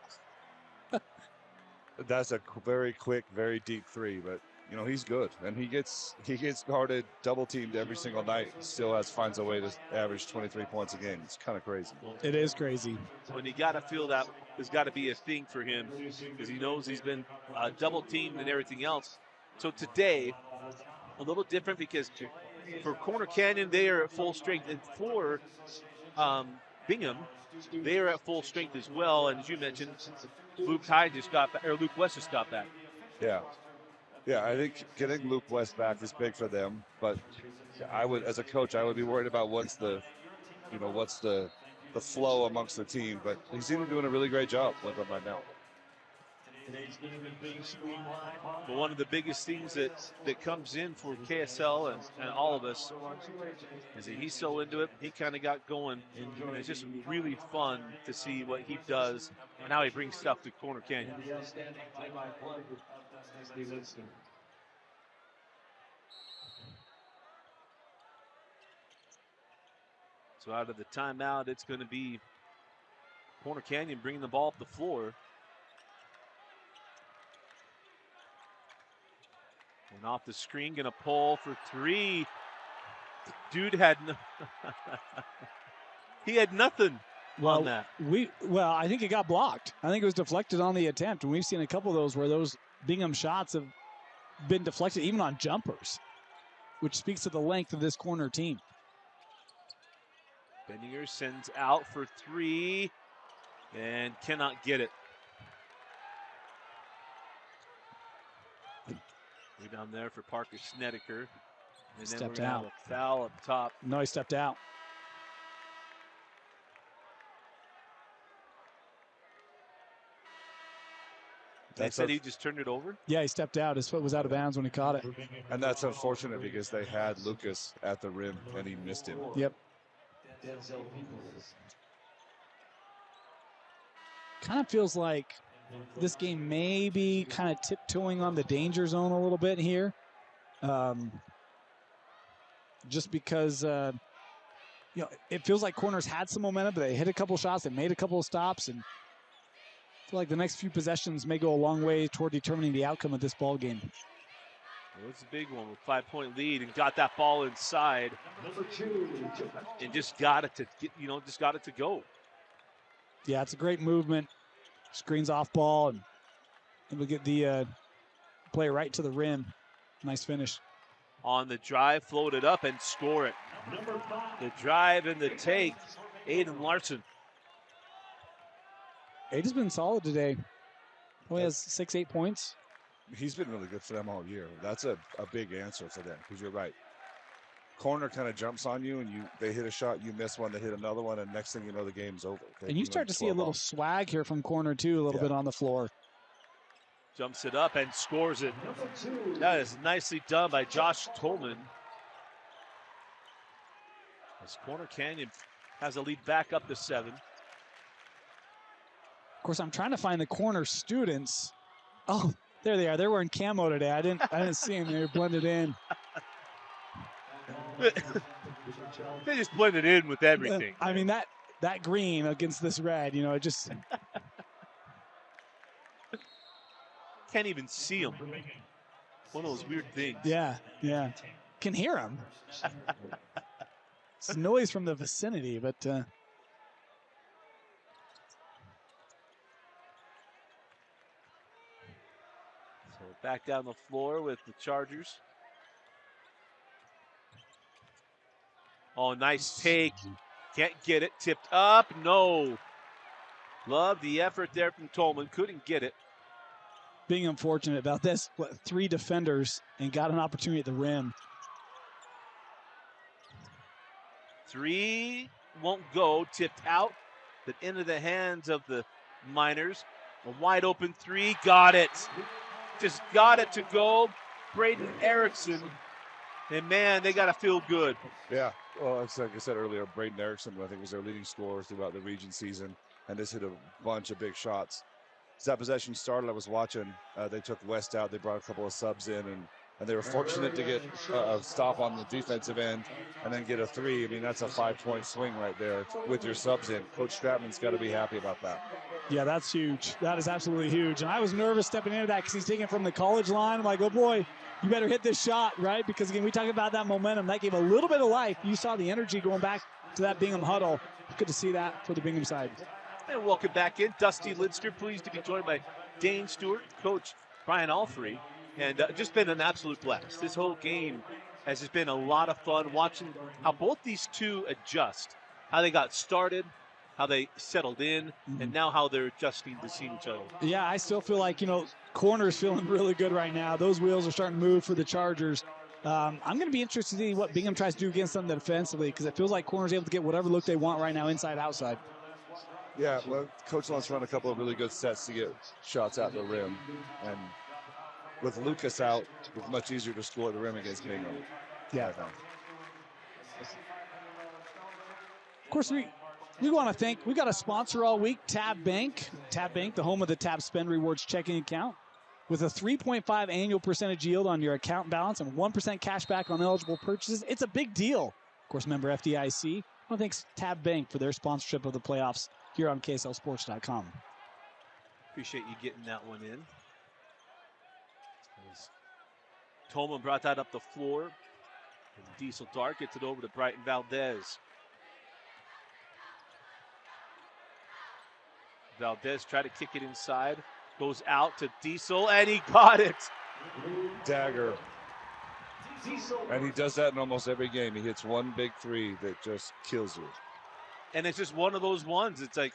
That's a very quick, very deep three, but he's good, and he gets guarded, double teamed every single night. Still finds a way to average 23 points a game. It's kind of crazy. It is crazy. When you got to feel that there's got to be a thing for him because he knows he's been double teamed and everything else. So today, a little different because for Corner Canyon, they are at full strength. And for Bingham, they are at full strength as well. And as you mentioned, Luke West just got back. Yeah. Yeah, I think getting Luke West back is big for them. But I would, as a coach, I would be worried about what's the flow amongst the team. But he's even doing a really great job with them right now. But one of the biggest things that comes in for KSL and all of us is that he's so into it. He kind of got going, and it's just really fun to see what he does and how he brings stuff to Corner Canyon. So out of the timeout, it's going to be Corner Canyon bringing the ball up the floor. And off the screen, going to pull for three. Dude had he had nothing on that. I think it got blocked. I think it was deflected on the attempt, and we've seen a couple of those where those Bingham shots have been deflected even on jumpers, which speaks to the length of this corner team. Benninger sends out for three and cannot get it. Rebound there for Parker Snedeker. And then Stepped we're gonna out. have a foul up top. No, he stepped out. They said he just turned it over? Yeah, he stepped out. His foot was out of bounds when he caught it. And that's unfortunate because they had Lucas at the rim and he missed him. Yep. Kind of feels like this game may be kind of tiptoeing on the danger zone a little bit here. Just because, it feels like Corners had some momentum, but they hit a couple shots, they made a couple of stops, and I feel like the next few possessions may go a long way toward determining the outcome of this ball game. Well, it's a big one with 5-point lead and got that ball inside and just got it to go. Yeah, it's a great movement. Screens off ball, and we'll get the play right to the rim. Nice finish. On the drive, float it up and score it. The drive and the take, Aiden Larson. Aiden's been solid today. He has 6-8 points. He's been really good for them all year. That's a big answer for them, because you're right. Corner kind of jumps on you, and they hit a shot, you miss one, they hit another one, and next thing you know, the game's over. And you start to see a little swag here from Corner, too, a little bit on the floor. Jumps it up and scores it. That is nicely done by Josh Tolman. As Corner Canyon has a lead back up to 7. Of course, I'm trying to find the Corner students. Oh, there they are. They're wearing camo today. I didn't see them. They were blended in. They just blended in with everything. I mean, that green against this red, it just... Can't even see them. One of those weird things. Yeah. Can hear them. It's noise from the vicinity, but... So back down the floor with the Chargers. Oh, nice take. Can't get it. Tipped up. No. Love the effort there from Tolman. Couldn't get it. Being unfortunate about this. 3 defenders and got an opportunity at the rim. 3 won't go. Tipped out. But into the hands of the Miners. A wide open 3. Got it. Just got it to go. Braden Erickson. And, man, they got to feel good. Yeah. Well, it's like I said earlier, Braden Erickson, I think, was their leading scorer throughout the region season, and just hit a bunch of big shots. As that possession started, I was watching. They took West out. They brought a couple of subs in, and they were fortunate to get a stop on the defensive end and then get a 3. I mean, that's a 5-point swing right there with your subs in. Coach Stratman's got to be happy about that. Yeah, that's huge. That is absolutely huge. And I was nervous stepping into that because he's taking it from the college line. I'm like, oh, boy, you better hit this shot, right? Because, again, we talk about that momentum. That gave a little bit of life. You saw the energy going back to that Bingham huddle. Good to see that for the Bingham side. And welcome back in. Dusty Lidster, pleased to be joined by Dane Stewart, Coach Brian Alfrey. And just been an absolute blast. This whole game has just been a lot of fun watching how both these two adjust, how they got started, how they settled in, and now how they're adjusting to seeing each other. Yeah, I still feel like, Corner's feeling really good right now. Those wheels are starting to move for the Chargers. I'm going to be interested to see what Bingham tries to do against them defensively, because it feels like Corner's able to get whatever look they want right now, inside, outside. Yeah, well, Coach wants to run a couple of really good sets to get shots at the rim. And with Lucas out, it's much easier to score at the rim against Bingham. Yeah. Right now. Of course, we want to thank, we got a sponsor all week, Tab Bank. Tab Bank, the home of the Tab Spend Rewards checking account. With a 3.5 annual percentage yield on your account balance and 1% cash back on eligible purchases, it's a big deal. Of course, member FDIC. I want to thank Tab Bank for their sponsorship of the playoffs here on KSLSports.com. Appreciate you getting that one in. As Tolman brought that up the floor. And Diesel Dart gets it over to Brighton Valdez. Valdez tried to kick it inside. Goes out to Diesel, and he got it. Dagger. And he does that in almost every game. He hits one big three that just kills you. And it's just one of those ones. It's like,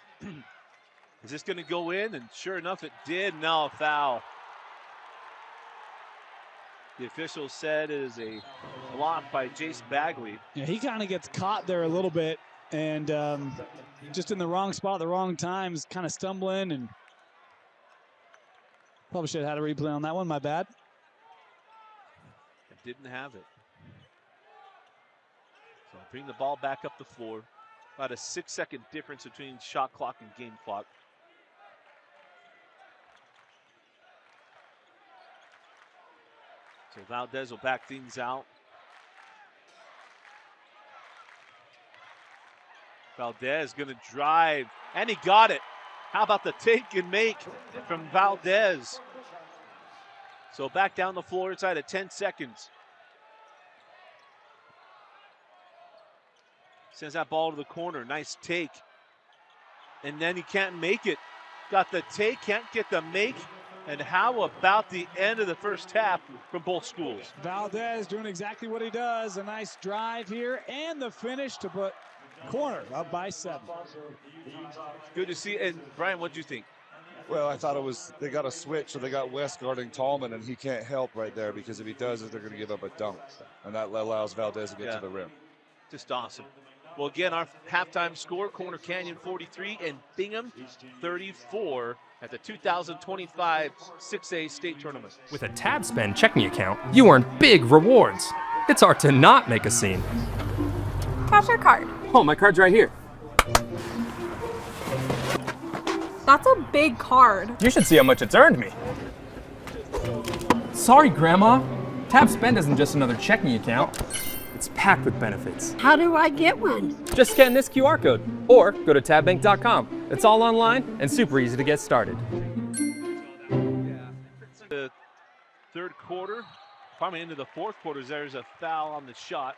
is this going to go in? And sure enough, it did. Now a foul. The official said it is a block by Jace Bagley. Yeah, he kind of gets caught there a little bit and just in the wrong spot at the wrong times, kind of stumbling, and probably should have had a replay on that one. My bad. Didn't have it. So bring the ball back up the floor. About a 6-second difference between shot clock and game clock. So Valdez will back things out. Valdez going to drive, and he got it. How about the take and make from Valdez? So back down the floor inside of 10 seconds. Sends that ball to the corner. Nice take. And then he can't make it. Got the take, can't get the make. And how about the end of the first half from both schools? Valdez doing exactly what he does. A nice drive here and the finish to put corner up by 7. Good to see. And Brian, what do you think? Well, I thought it was, they got a switch, so they got West guarding Tallman, and he can't help right there because if he does it, they're going to give up a dunk. And that allows Valdez to get to the rim. Just awesome. Well, again, our halftime score, Corner Canyon 43 and Bingham 34 at the 2025 6A state tournament. With a Tab Spend checking account, you earn big rewards. It's hard to not make a scene. Cash or card? Oh, my card's right here. That's a big card. You should see how much it's earned me. Sorry, Grandma. Tab Spend isn't just another checking account. It's packed with benefits. How do I get one? Just scan this QR code or go to tabbank.com. It's all online and super easy to get started. The third quarter, probably into the fourth quarter, there's a foul on the shot.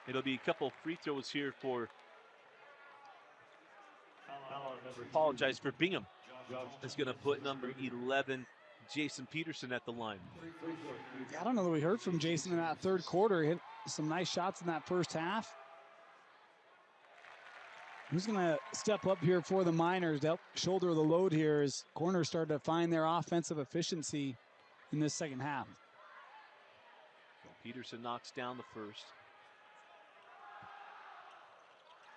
It'll be a couple free throws here for, apologize for Bingham. Is going to put number 11, Jason Peterson, at the line. I don't know that we heard from Jason in that third quarter. He hit some nice shots in that first half. Who's going to step up here for the Miners to help shoulder the load here as corners start to find their offensive efficiency in this second half? Peterson knocks down the first.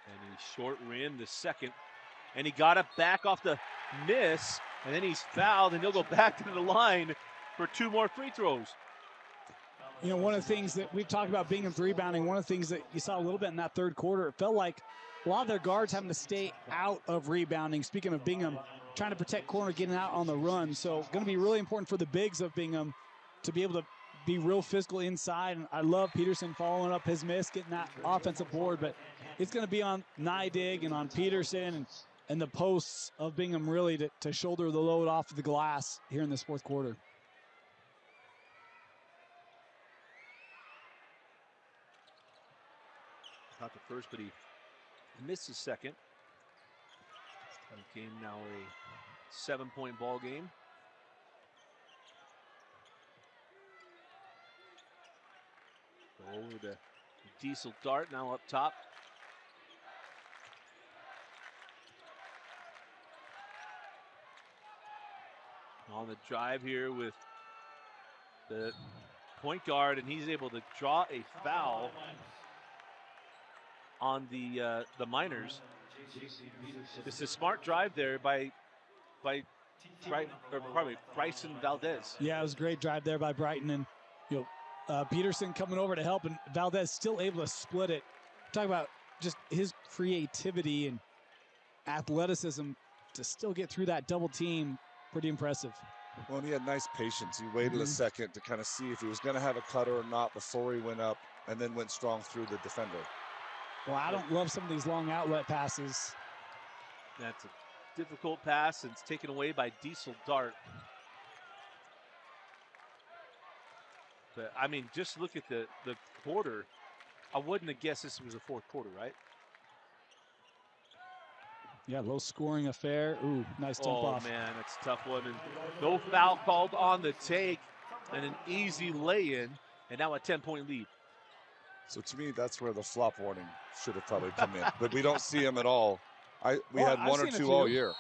And he short rim the second. And he got it back off the miss. And then he's fouled, and he'll go back to the line for 2 more free throws. You know, one of the things that we've talked about Bingham's rebounding, one of the things that you saw a little bit in that third quarter, it felt like a lot of their guards having to stay out of rebounding. Speaking of Bingham, trying to protect corner, getting out on the run. So going to be really important for the bigs of Bingham to be able to be real physical inside. And I love Peterson following up his miss, getting that offensive board. But it's going to be on Nydig and on Peterson and the posts of Bingham really to shoulder the load off of the glass here in this fourth quarter. Not the first, but he missed his second. The game now a 7-point ball game. Go over to Diesel Dart now up top. On the drive here with the point guard, and he's able to draw a foul on the Miners. It's a smart drive there by Bryson Valdez. Yeah, it was a great drive there by Brighton, and Peterson coming over to help, and Valdez still able to split it. Talk about just his creativity and athleticism to still get through that double team. Pretty impressive. Well, and he had nice patience. He waited a second to kind of see if he was going to have a cutter or not before he went up, and then went strong through the defender. Well, I don't love some of these long outlet passes. That's a difficult pass, and it's taken away by Diesel Dart. But, I mean, just look at the quarter. I wouldn't have guessed this was the fourth quarter, right? Yeah, low scoring affair. Ooh, nice dump off. Oh, man, that's a tough one. And no foul called on the take, and an easy lay-in, and now a 10-point lead. So to me, that's where the flop warning should have probably come in. But we don't see him at all. We had I've one or seen a two few. all year.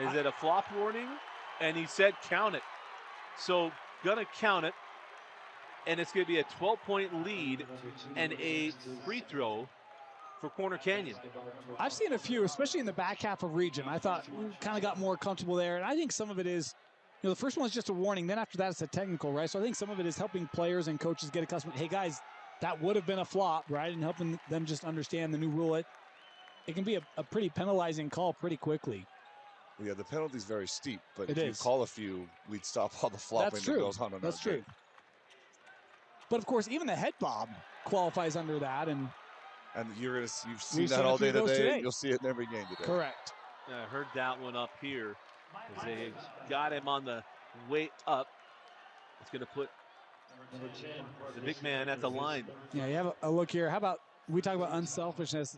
Is it a flop warning? And he said count it. So gonna count it. And it's going to be a 12-point lead and a free throw for Corner Canyon. I've seen a few, especially in the back half of region. I thought we kind of got more comfortable there. And I think some of it is, the first one is just a warning. Then after that, it's a technical, right? So I think some of it is helping players and coaches get accustomed. Hey, guys, that would have been a flop, right? And helping them just understand the new rule. It can be a pretty penalizing call pretty quickly. Yeah, the penalty's very steep, but It if you is. call a few, we'd stop all the flopping That's that true. goes on. That's true. But of course, even the head bob qualifies under that, and you've seen We've that seen all a few day of those today. today. You'll see it in every game today. correct. I heard that one up here. As they got him on the way up. It's going to put the big man at the line. Yeah, you have a look here. How about we talk about unselfishness?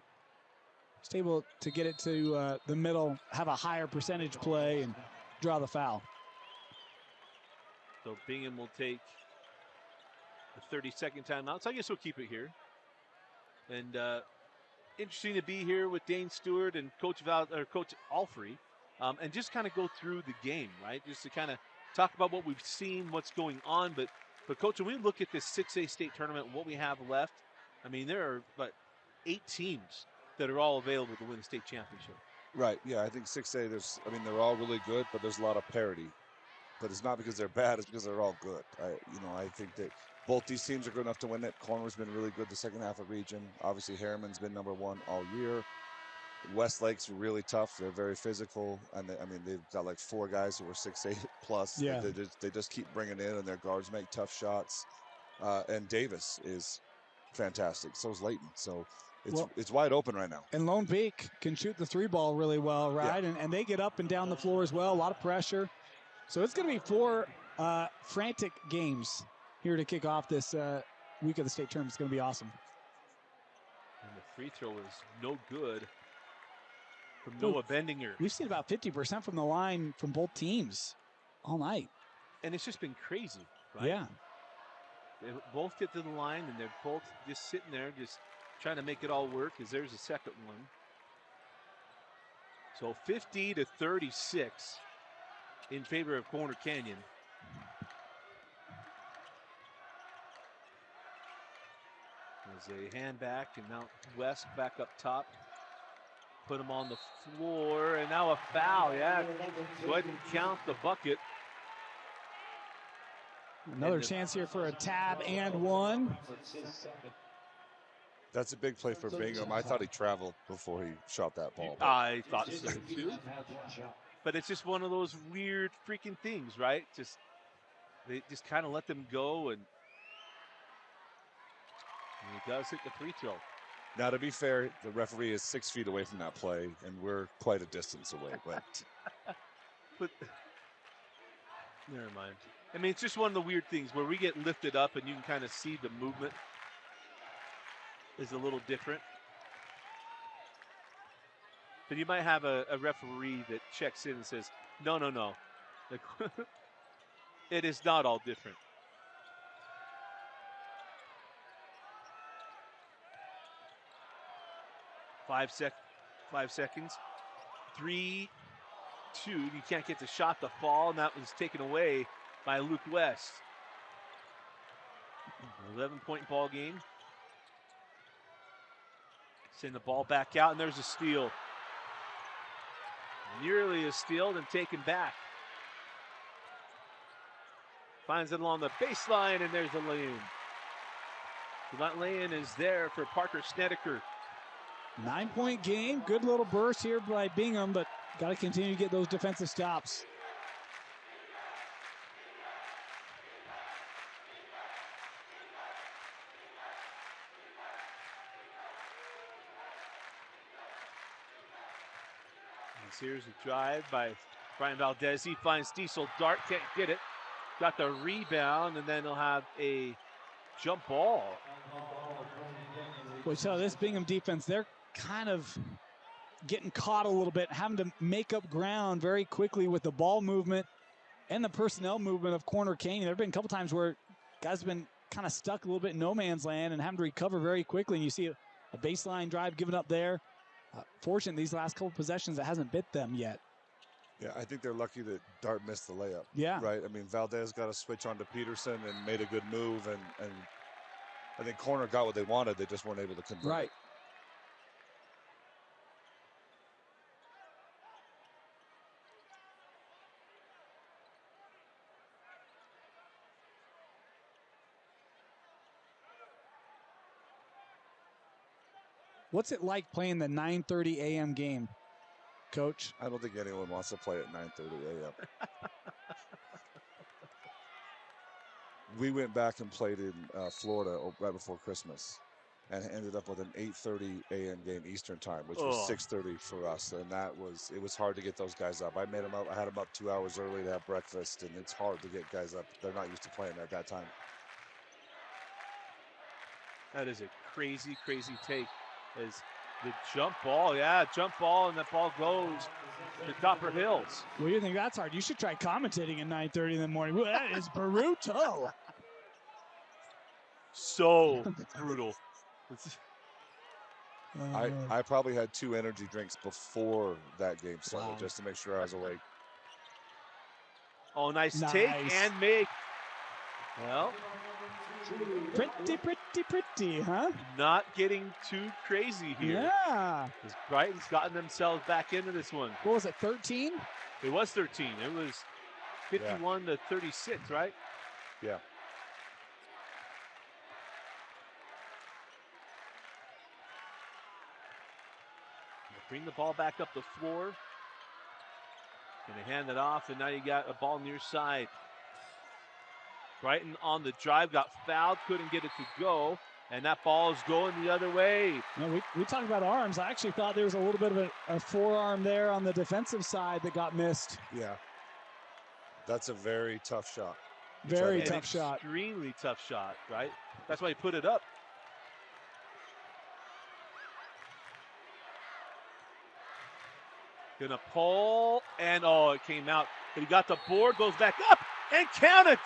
Just able to get it to the middle, have a higher percentage play, and draw the foul. So Bingham will take the 30-second timeout. So I guess we'll keep it here. And interesting to be here with Dane Stewart and Coach Alfrey, and just kind of go through the game, right? Just to kind of talk about what we've seen, what's going on. But Coach, when we look at this 6A state tournament, what we have left, I mean, there are but 8 teams that are all available to win the state championship. Right. Yeah, I think 6A. They're all really good, but there's a lot of parity. But it's not because they're bad; it's because they're all good. I think that both these teams are good enough to win it. Corner's been really good the second half of region. Obviously, Harriman's been #1 all year. Westlake's really tough. They're very physical, and they've got like 4 guys who are 6'8" plus. Yeah. They just keep bringing in, and their guards make tough shots. And Davis is fantastic. So is Layton. So it's wide open right now. And Lone Peak can shoot the 3 ball really well, right? Yeah. And they get up and down the floor as well. A lot of pressure. So it's going to be 4 frantic games here to kick off this week of the state tournament. It's going to be awesome. And the free throw is no good from Noah Bendinger. We've seen about 50% from the line from both teams all night. And it's just been crazy, right? Yeah. They both get to the line, and they're both just sitting there, just trying to make it all work, as there's a second one. So 50-36 in favor of Corner Canyon. As a hand back, and now West back up top. Put him on the floor, and now a foul. Yeah, go ahead and count the bucket. Another chance here for a tab and one. That's a big play for Bingham. I thought he traveled before he shot that ball. I thought so too. But it's just one of those weird freaking things, right? They just kind of let them go, and he does hit the free throw. Now, to be fair, the referee is 6 feet away from that play, and we're quite a distance away. But never mind. I mean, it's just one of the weird things where we get lifted up, and you can kind of see the movement is a little different. But you might have a referee that checks in and says, no. Like, it is not all different. Five seconds. 3, 2. You can't get the shot to fall, and that was taken away by Luke West. 11-point ball game. Send the ball back out, and there's a steal. Nearly a steal, then taken back. Finds it along the baseline, and there's a lane. That lane is there for Parker Snedeker. 9-point game. Good little burst here by Bingham, but got to continue to get those defensive stops. Here's a drive by Brian Valdez. He finds Diesel Dart, can't get it. Got the rebound, and then he'll have a jump ball. Boy, so this Bingham defense, they're kind of getting caught a little bit, having to make up ground very quickly with the ball movement and the personnel movement of Corner Canyon. There have been a couple times where guys have been kind of stuck a little bit in no man's land and having to recover very quickly, and you see a baseline drive given up there. Fortunate these last couple possessions, it hasn't bit them yet. Yeah, I think they're lucky that Dart missed the layup. Yeah. Right? I mean, Valdez got a switch on to Peterson and made a good move, and I think Corner got what they wanted. They just weren't able to convert. Right. What's it like playing the 9:30 a.m. game, Coach? I don't think anyone wants to play at 9:30 a.m. We went back and played in Florida right before Christmas and ended up with an 8:30 a.m. game Eastern time, which was 6:30 for us. And it was hard to get those guys up. I made them up. I had them up 2 hours early to have breakfast, and it's hard to get guys up. They're not used to playing at that time. That is a crazy, crazy take. As the jump ball, jump ball, and that ball goes to Copper Hills. Well, you think that's hard? You should try commentating at 9:30 in the morning. Well, that is brutal. So brutal. I probably had 2 energy drinks before that game started just to make sure I was awake. Oh, nice take and make. Well, pretty, huh? Not getting too crazy here. Yeah. Because Brighton's gotten themselves back into this one. What was it, 13? It was 13. It was 51 to 36, right? Yeah. Bring the ball back up the floor. Gonna hand it off, and now you got a ball near side. Brighton on the drive, got fouled, couldn't get it to go, and that ball is going the other way. No, we talked about arms. I actually thought there was a little bit of a forearm there on the defensive side that got missed. Yeah. That's a very tough shot. Very tough shot. Extremely tough shot, right? That's why he put it up. Gonna pull, and it came out. But he got the board, goes back up, and count it!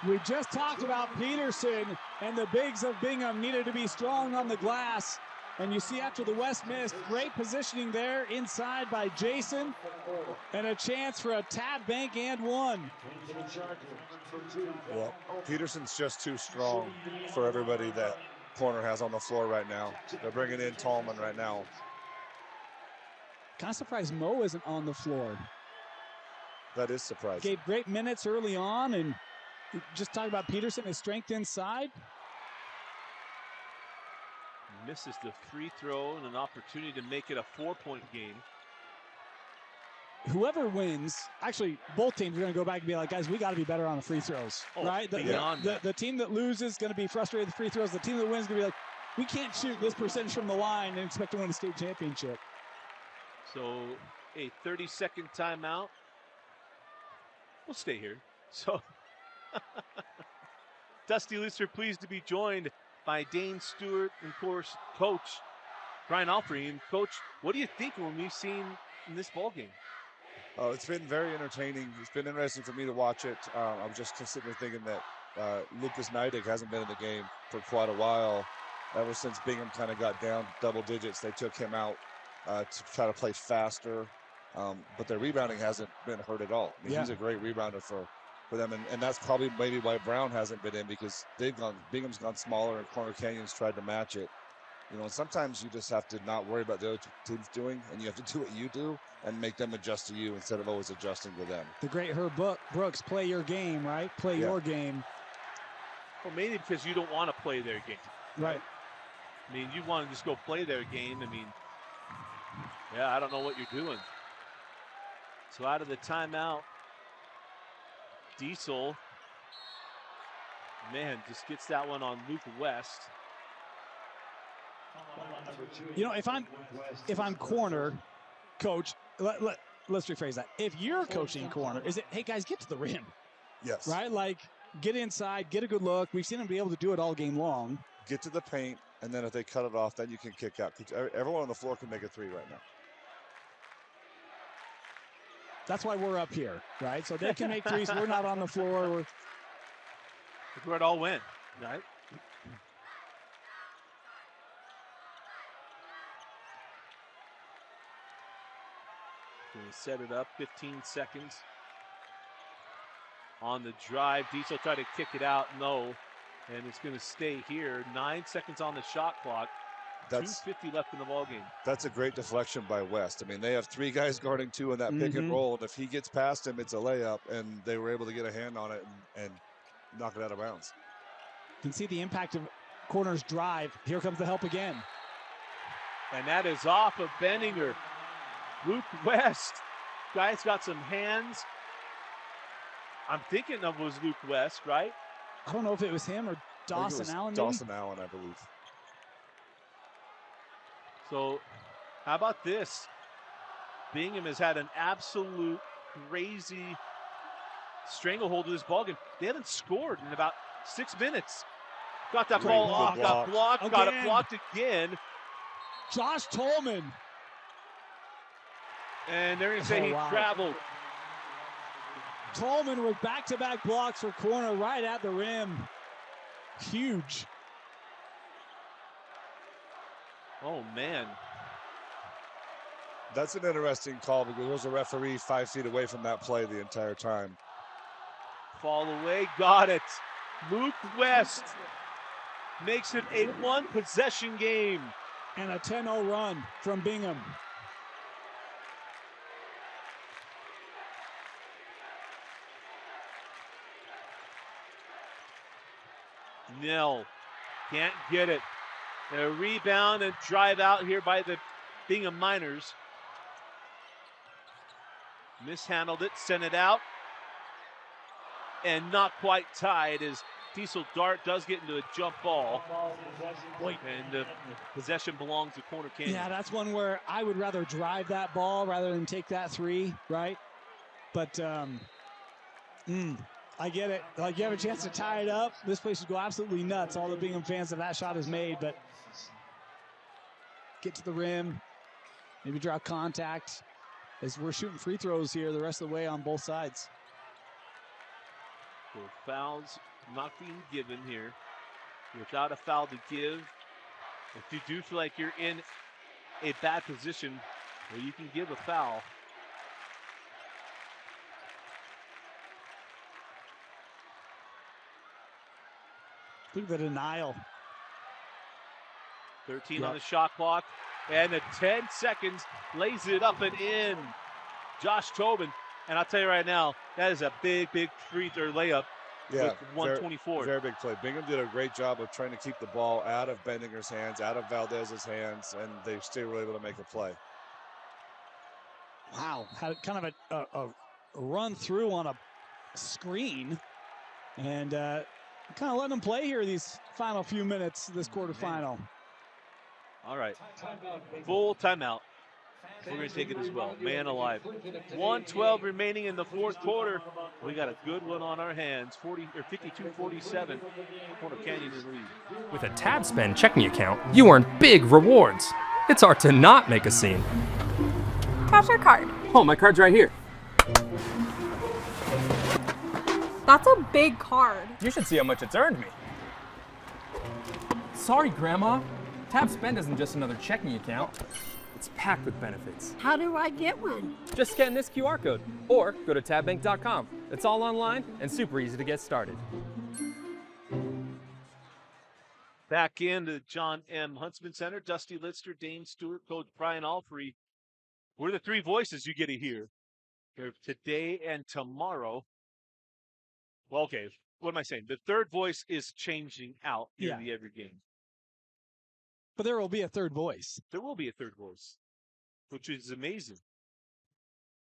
We just talked about Peterson, and the bigs of Bingham needed to be strong on the glass. And you see after the West miss, great positioning there inside by Jason, and a chance for a tap bank and one. Well, Peterson's just too strong for everybody that Corner has on the floor right now. They're bringing in Tallman right now. Kind of surprised Mo isn't on the floor. That is surprising. Gave great minutes early on, and just talking about Peterson, his strength inside. Misses the free throw and an opportunity to make it a 4-point game. Whoever wins, actually, both teams are going to go back and be like, guys, we got to be better on the free throws, right? The team that loses is going to be frustrated with the free throws. The team that wins is going to be like, we can't shoot this percentage from the line and expect to win a state championship. So a 30-second timeout. We'll stay here. So Dusty Lister pleased to be joined by Dane Stewart and, of course, Coach Brian Alfrey. And, Coach, what do you think when we've seen in this ball game? Oh, it's been very entertaining. It's been interesting for me to watch it. I'm just sitting there thinking that Lucas Neidig hasn't been in the game for quite a while. Ever since Bingham kind of got down double digits, they took him out to try to play faster. But their rebounding hasn't been hurt at all. I mean, he's a great rebounder for for them, and that's probably maybe why Brown hasn't been in, because Bingham's gone smaller and Corner Canyon's tried to match it. You know, and sometimes you just have to not worry about the other team's doing, and you have to do what you do and make them adjust to you instead of always adjusting to them. The great Herb Brooks, play your game, right? Play your game. Well, mainly because you don't want to play their game. Right. I mean, you want to just go play their game. I mean, yeah, I don't know what you're doing. So out of the timeout, Diesel, man, just gets that one on Luke West. You know, if I'm corner coach, let's rephrase that. If you're coaching corner, is it, hey guys, get to the rim? Yes. Right? Like, get inside, get a good look. We've seen them be able to do it all game long. Get to the paint, and then if they cut it off, then you can kick out. Everyone on the floor can make a three right now. That's why we're up here, right? So they can make threes. We're not on the floor. That's where it all went, right? Going to set it up, 15 seconds on the drive. Diesel tried to kick it out, no. And it's going to stay here. 9 seconds on the shot clock. That's 2:50 left in the ballgame. That's a great deflection by West. I mean, they have three guys guarding two in that pick and roll, and if he gets past him, it's a layup, and they were able to get a hand on it and knock it out of bounds. You can see the impact of corner's drive. Here comes the help again. And that is off of Benninger. Luke West. Guy's got some hands. I'm thinking it was Luke West, right? I don't know if it was him or Dawson Allen. Dawson Allen, I believe. So, how about this? Bingham has had an absolute crazy stranglehold of this ballgame. They haven't scored in about 6 minutes. Got that ball off, got blocked, again. got it blocked again. Josh Tolman. And they're going to say he traveled. Tolman with back-to-back blocks for corner right at the rim. Huge. Oh, man. That's an interesting call because there was a referee 5 feet away from that play the entire time. Fall away, got it. Luke West makes it a one-possession game. And a 10-0 run from Bingham. Nell can't get it. A rebound and drive out here by the Bingham Miners. Mishandled it, sent it out. And not quite tied as Diesel Dart does get into a jump ball. And the possession belongs to Corner Canyon. Yeah, that's one where I would rather drive that ball rather than take that three, right? But I get it. Like, you have a chance to tie it up. This place would go absolutely nuts. All the Bingham fans that shot is made, but get to the rim, maybe draw contact as we're shooting free throws here the rest of the way on both sides. So fouls not being given here. Without a foul to give, if you do feel like you're in a bad position, well, you can give a foul. Look at the denial. 13 on the shot clock, and the 10 seconds lays it up and in. Josh Tobin, and I'll tell you right now, that is a big free throw layup. Yeah, with 124. Very big play. Bingham did a great job of trying to keep the ball out of Bendinger's hands, out of Valdez's hands, and they still were able to make a play. Wow, had kind of a run through on a screen, and kind of letting them play here these final few minutes of this quarterfinal. All right, full timeout. We're going to take it as well. Man alive. 1:12 remaining in the fourth quarter. We got a good one on our hands. 52-47. Corner Canyon in the lead. With a TabSpend checking account, you earn big rewards. It's hard to not make a scene. Cash your card. Oh, my card's right here. That's a big card. You should see how much it's earned me. Sorry, Grandma. TabSpend isn't just another checking account. It's packed with benefits. How do I get one? Just scan this QR code or go to tabbank.com. It's all online and super easy to get started. Back into John M. Huntsman Center, Dusty Litster, Dane Stewart, Coach Brian Alfrey. We're the three voices you get to hear here today and tomorrow. Well, okay, what am I saying? The third voice is changing out here in the every game. But there will be a third voice. There will be a third voice, which is amazing.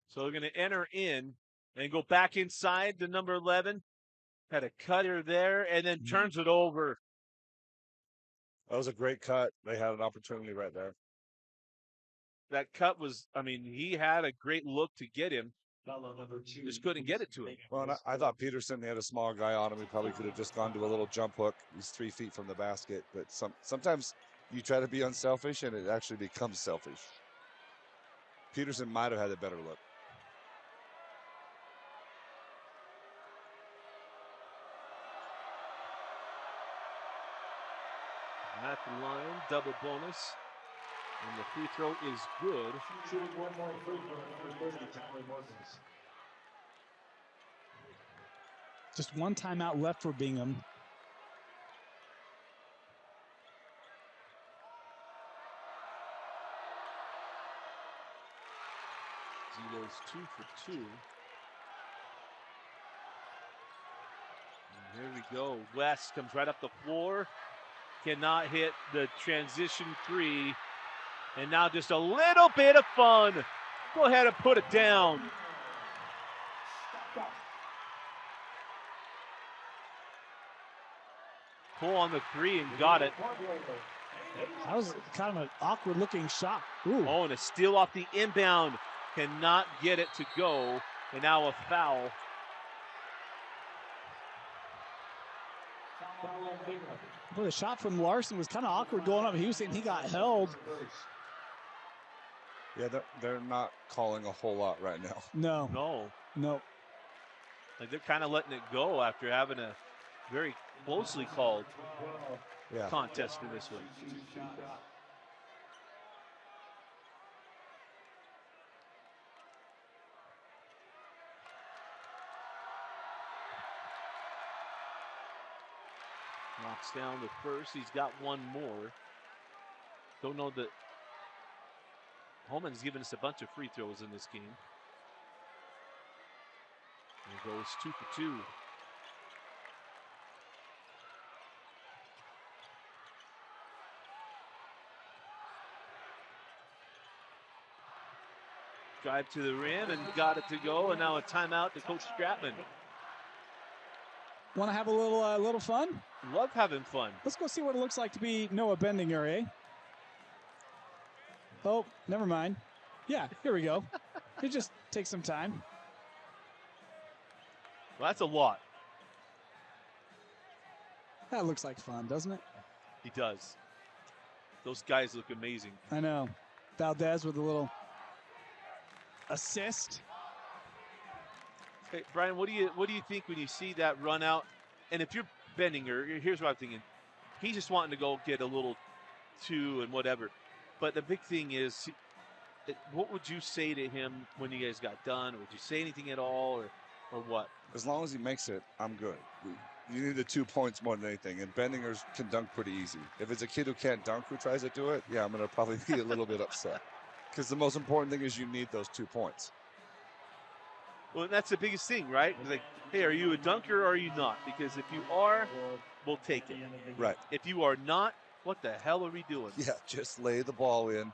So they're going to enter in and go back inside the number 11. Had a cutter there and then turns it over. That was a great cut. They had an opportunity right there. That cut was, I mean, he had a great look to get him. Just couldn't get it to him. Well, and I thought Peterson, they had a small guy on him. He probably could have just gone to a little jump hook. He's 3 feet from the basket. But sometimes you try to be unselfish, and it actually becomes selfish. Peterson might have had a better look. At the line, double bonus. And the free throw is good. Just one timeout left for Bingham. He goes 2 for 2. And here we go. West comes right up the floor. Cannot hit the transition three. And now just a little bit of fun. Go ahead and put it down. Pull on the three and got it. That was kind of an awkward looking shot. Ooh. Oh, and a steal off the inbound. Cannot get it to go. And now a foul. Well, the shot from Larson was kind of awkward going up. He was saying he got held. Yeah, they're not calling a whole lot right now. No. Like they're kind of letting it go after having a very closely called contest in this one. Knocks down the first. He's got one more. Don't know that Holman's given us a bunch of free throws in this game. He goes 2 for 2. Drive to the rim and got it to go, and now a timeout to Coach Stratman. Want to have a little fun? Love having fun. Let's go see what it looks like to be Noah Bendinger, eh? Oh, never mind. Yeah, here we go. It just takes some time. Well, that's a lot. That looks like fun, doesn't it? He does. Those guys look amazing. I know. Valdez with a little assist. Hey, Brian, what do you think when you see that run out? And if you're Bendinger, here's what I'm thinking. He's just wanting to go get a little two and whatever. But the big thing is, what would you say to him when you guys got done? Would you say anything at all, or what? As long as he makes it, I'm good. You need the 2 points more than anything, and Bendingers can dunk pretty easy. If it's a kid who can't dunk who tries to do it, yeah, I'm going to probably be a little bit upset. Because the most important thing is you need those 2 points. Well, that's the biggest thing, right? It's like, hey, are you a dunker or are you not? Because if you are, we'll take it. Right. If you are not, what the hell are we doing? Yeah, just lay the ball in,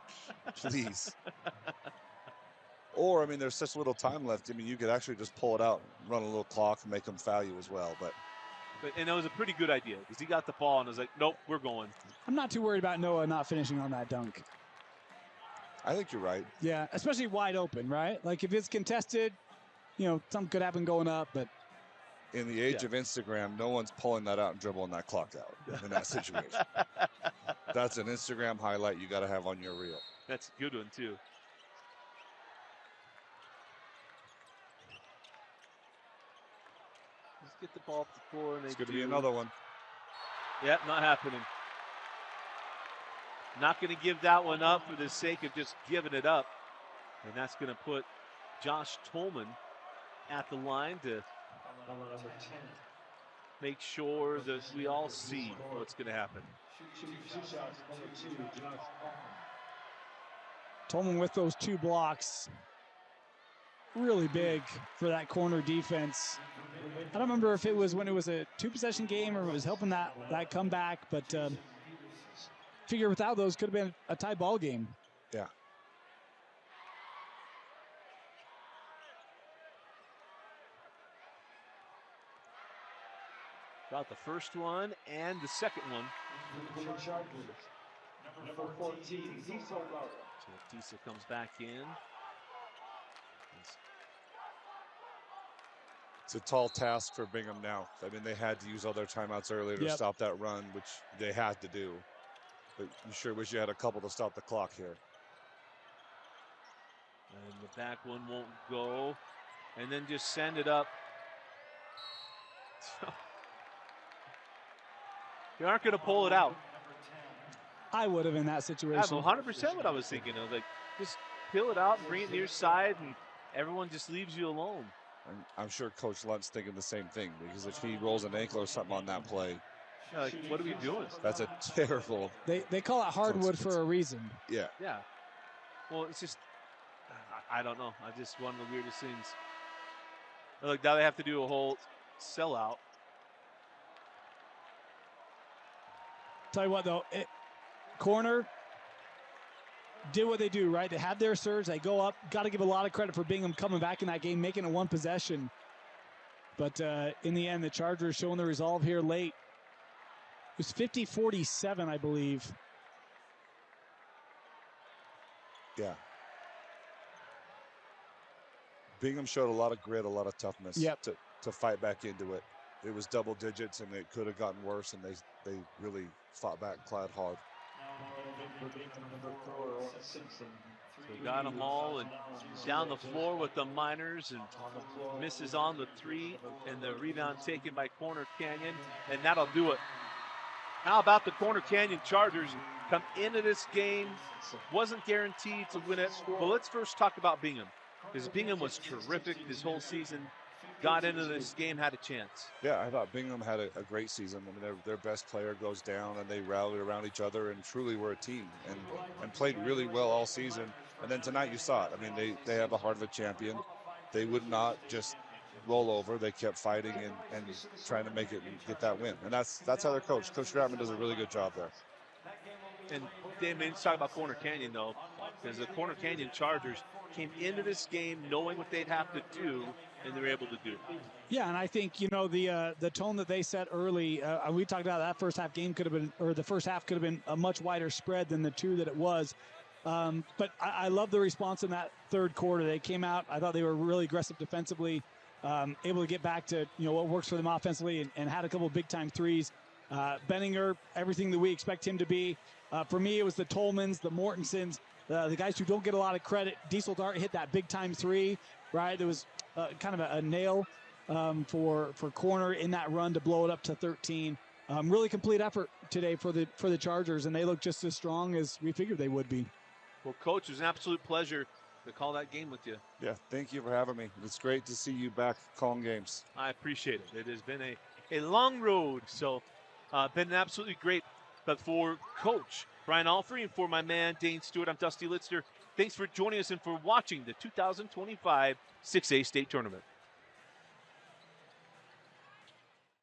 please. Or, I mean, there's such little time left. I mean, you could actually just pull it out, run a little clock, and make them foul you as well. And that was a pretty good idea because he got the ball and was like, nope, we're going. I'm not too worried about Noah not finishing on that dunk. I think you're right. Yeah, especially wide open, right? Like if it's contested, something could happen going up, but In the age of Instagram, no one's pulling that out and dribbling that clock out in that situation. That's an Instagram highlight you got to have on your reel. That's a good one, too. Let's get the ball off the floor. And it's going to be another one. Yep, not happening. Not going to give that one up for the sake of just giving it up. And that's going to put Josh Tolman at the line to Number 10. make sure that we all see what's going to happen. Shooting two shots, number 2, Josh Tolman with those 2 blocks. Really big for that corner defense. I don't remember if it was when it was a 2-possession game or it was helping that comeback, but figure without those could have been a tie ball game. Yeah. Got the first one and the second one. Number 14, Diesel Lara. So Diesel comes back in. It's a tall task for Bingham now. I mean, they had to use all their timeouts earlier to stop that run, which they had to do. But you sure wish you had a couple to stop the clock here. And the back one won't go. And then just send it up. You aren't going to pull it out. I would have in that situation. That's 100% what I was thinking of. Like, just peel it out and bring it to your side, and everyone just leaves you alone. I'm sure Coach Lunt's thinking the same thing, because if he rolls an ankle or something on that play, Like, what are we doing? that's a terrible. They call it hardwood for a reason. Yeah. Yeah. Well, it's just, I don't know. I just one of the weirdest things. Like, now they have to do a whole sellout. Tell you what, though, corner did what they do, right? They have their surge. They go up. Got to give a lot of credit for Bingham coming back in that game, making it 1 possession. But in the end, the Chargers showing the resolve here late. It was 50-47, I believe. Yeah. Bingham showed a lot of grit, a lot of toughness to fight back into it. It was double digits, and it could have gotten worse, and they really fought back, clad hard. So got them all, and down the floor with the Miners, and misses on the 3, and the rebound taken by Corner Canyon, and that'll do it. How about the Corner Canyon Chargers come into this game? Wasn't guaranteed to win it. Well, let's first talk about Bingham, because Bingham was terrific this whole season. Got into this game, had a chance. Yeah, I thought Bingham had a great season. I mean, their best player goes down, and they rallied around each other and truly were a team and played really well all season. And then tonight you saw it. I mean, they have the heart of a champion. They would not just roll over. They kept fighting and trying to make it and get that win. And that's how their coach. Coach Stratman does a really good job there. And let's talk about Corner Canyon, though, because the Corner Canyon Chargers came into this game knowing what they'd have to do, and they were able to do it. Yeah, and I think, you know, the tone that they set early, we talked about that first half game could have been, or the first half could have been a much wider spread than the 2 that it was. But I love the response in that third quarter. They came out, I thought they were really aggressive defensively, able to get back to, you know, what works for them offensively, and had a couple of big-time threes. Benninger, everything that we expect him to be. For me, it was the Tolmans, the Mortensons, the guys who don't get a lot of credit. Diesel Dart hit that big-time 3, right? There was kind of a nail for corner in that run to blow it up to 13. Really complete effort today for the Chargers, and they look just as strong as we figured they would be. Well, Coach, it was an absolute pleasure to call that game with you. Yeah, thank you for having me. It's great to see you back calling games. I appreciate it. It has been a long road, so been absolutely great. But for Coach Brian Alfrey and for my man Dane Stewart, I'm Dusty Litzner. Thanks for joining us and for watching the 2025 6A State Tournament.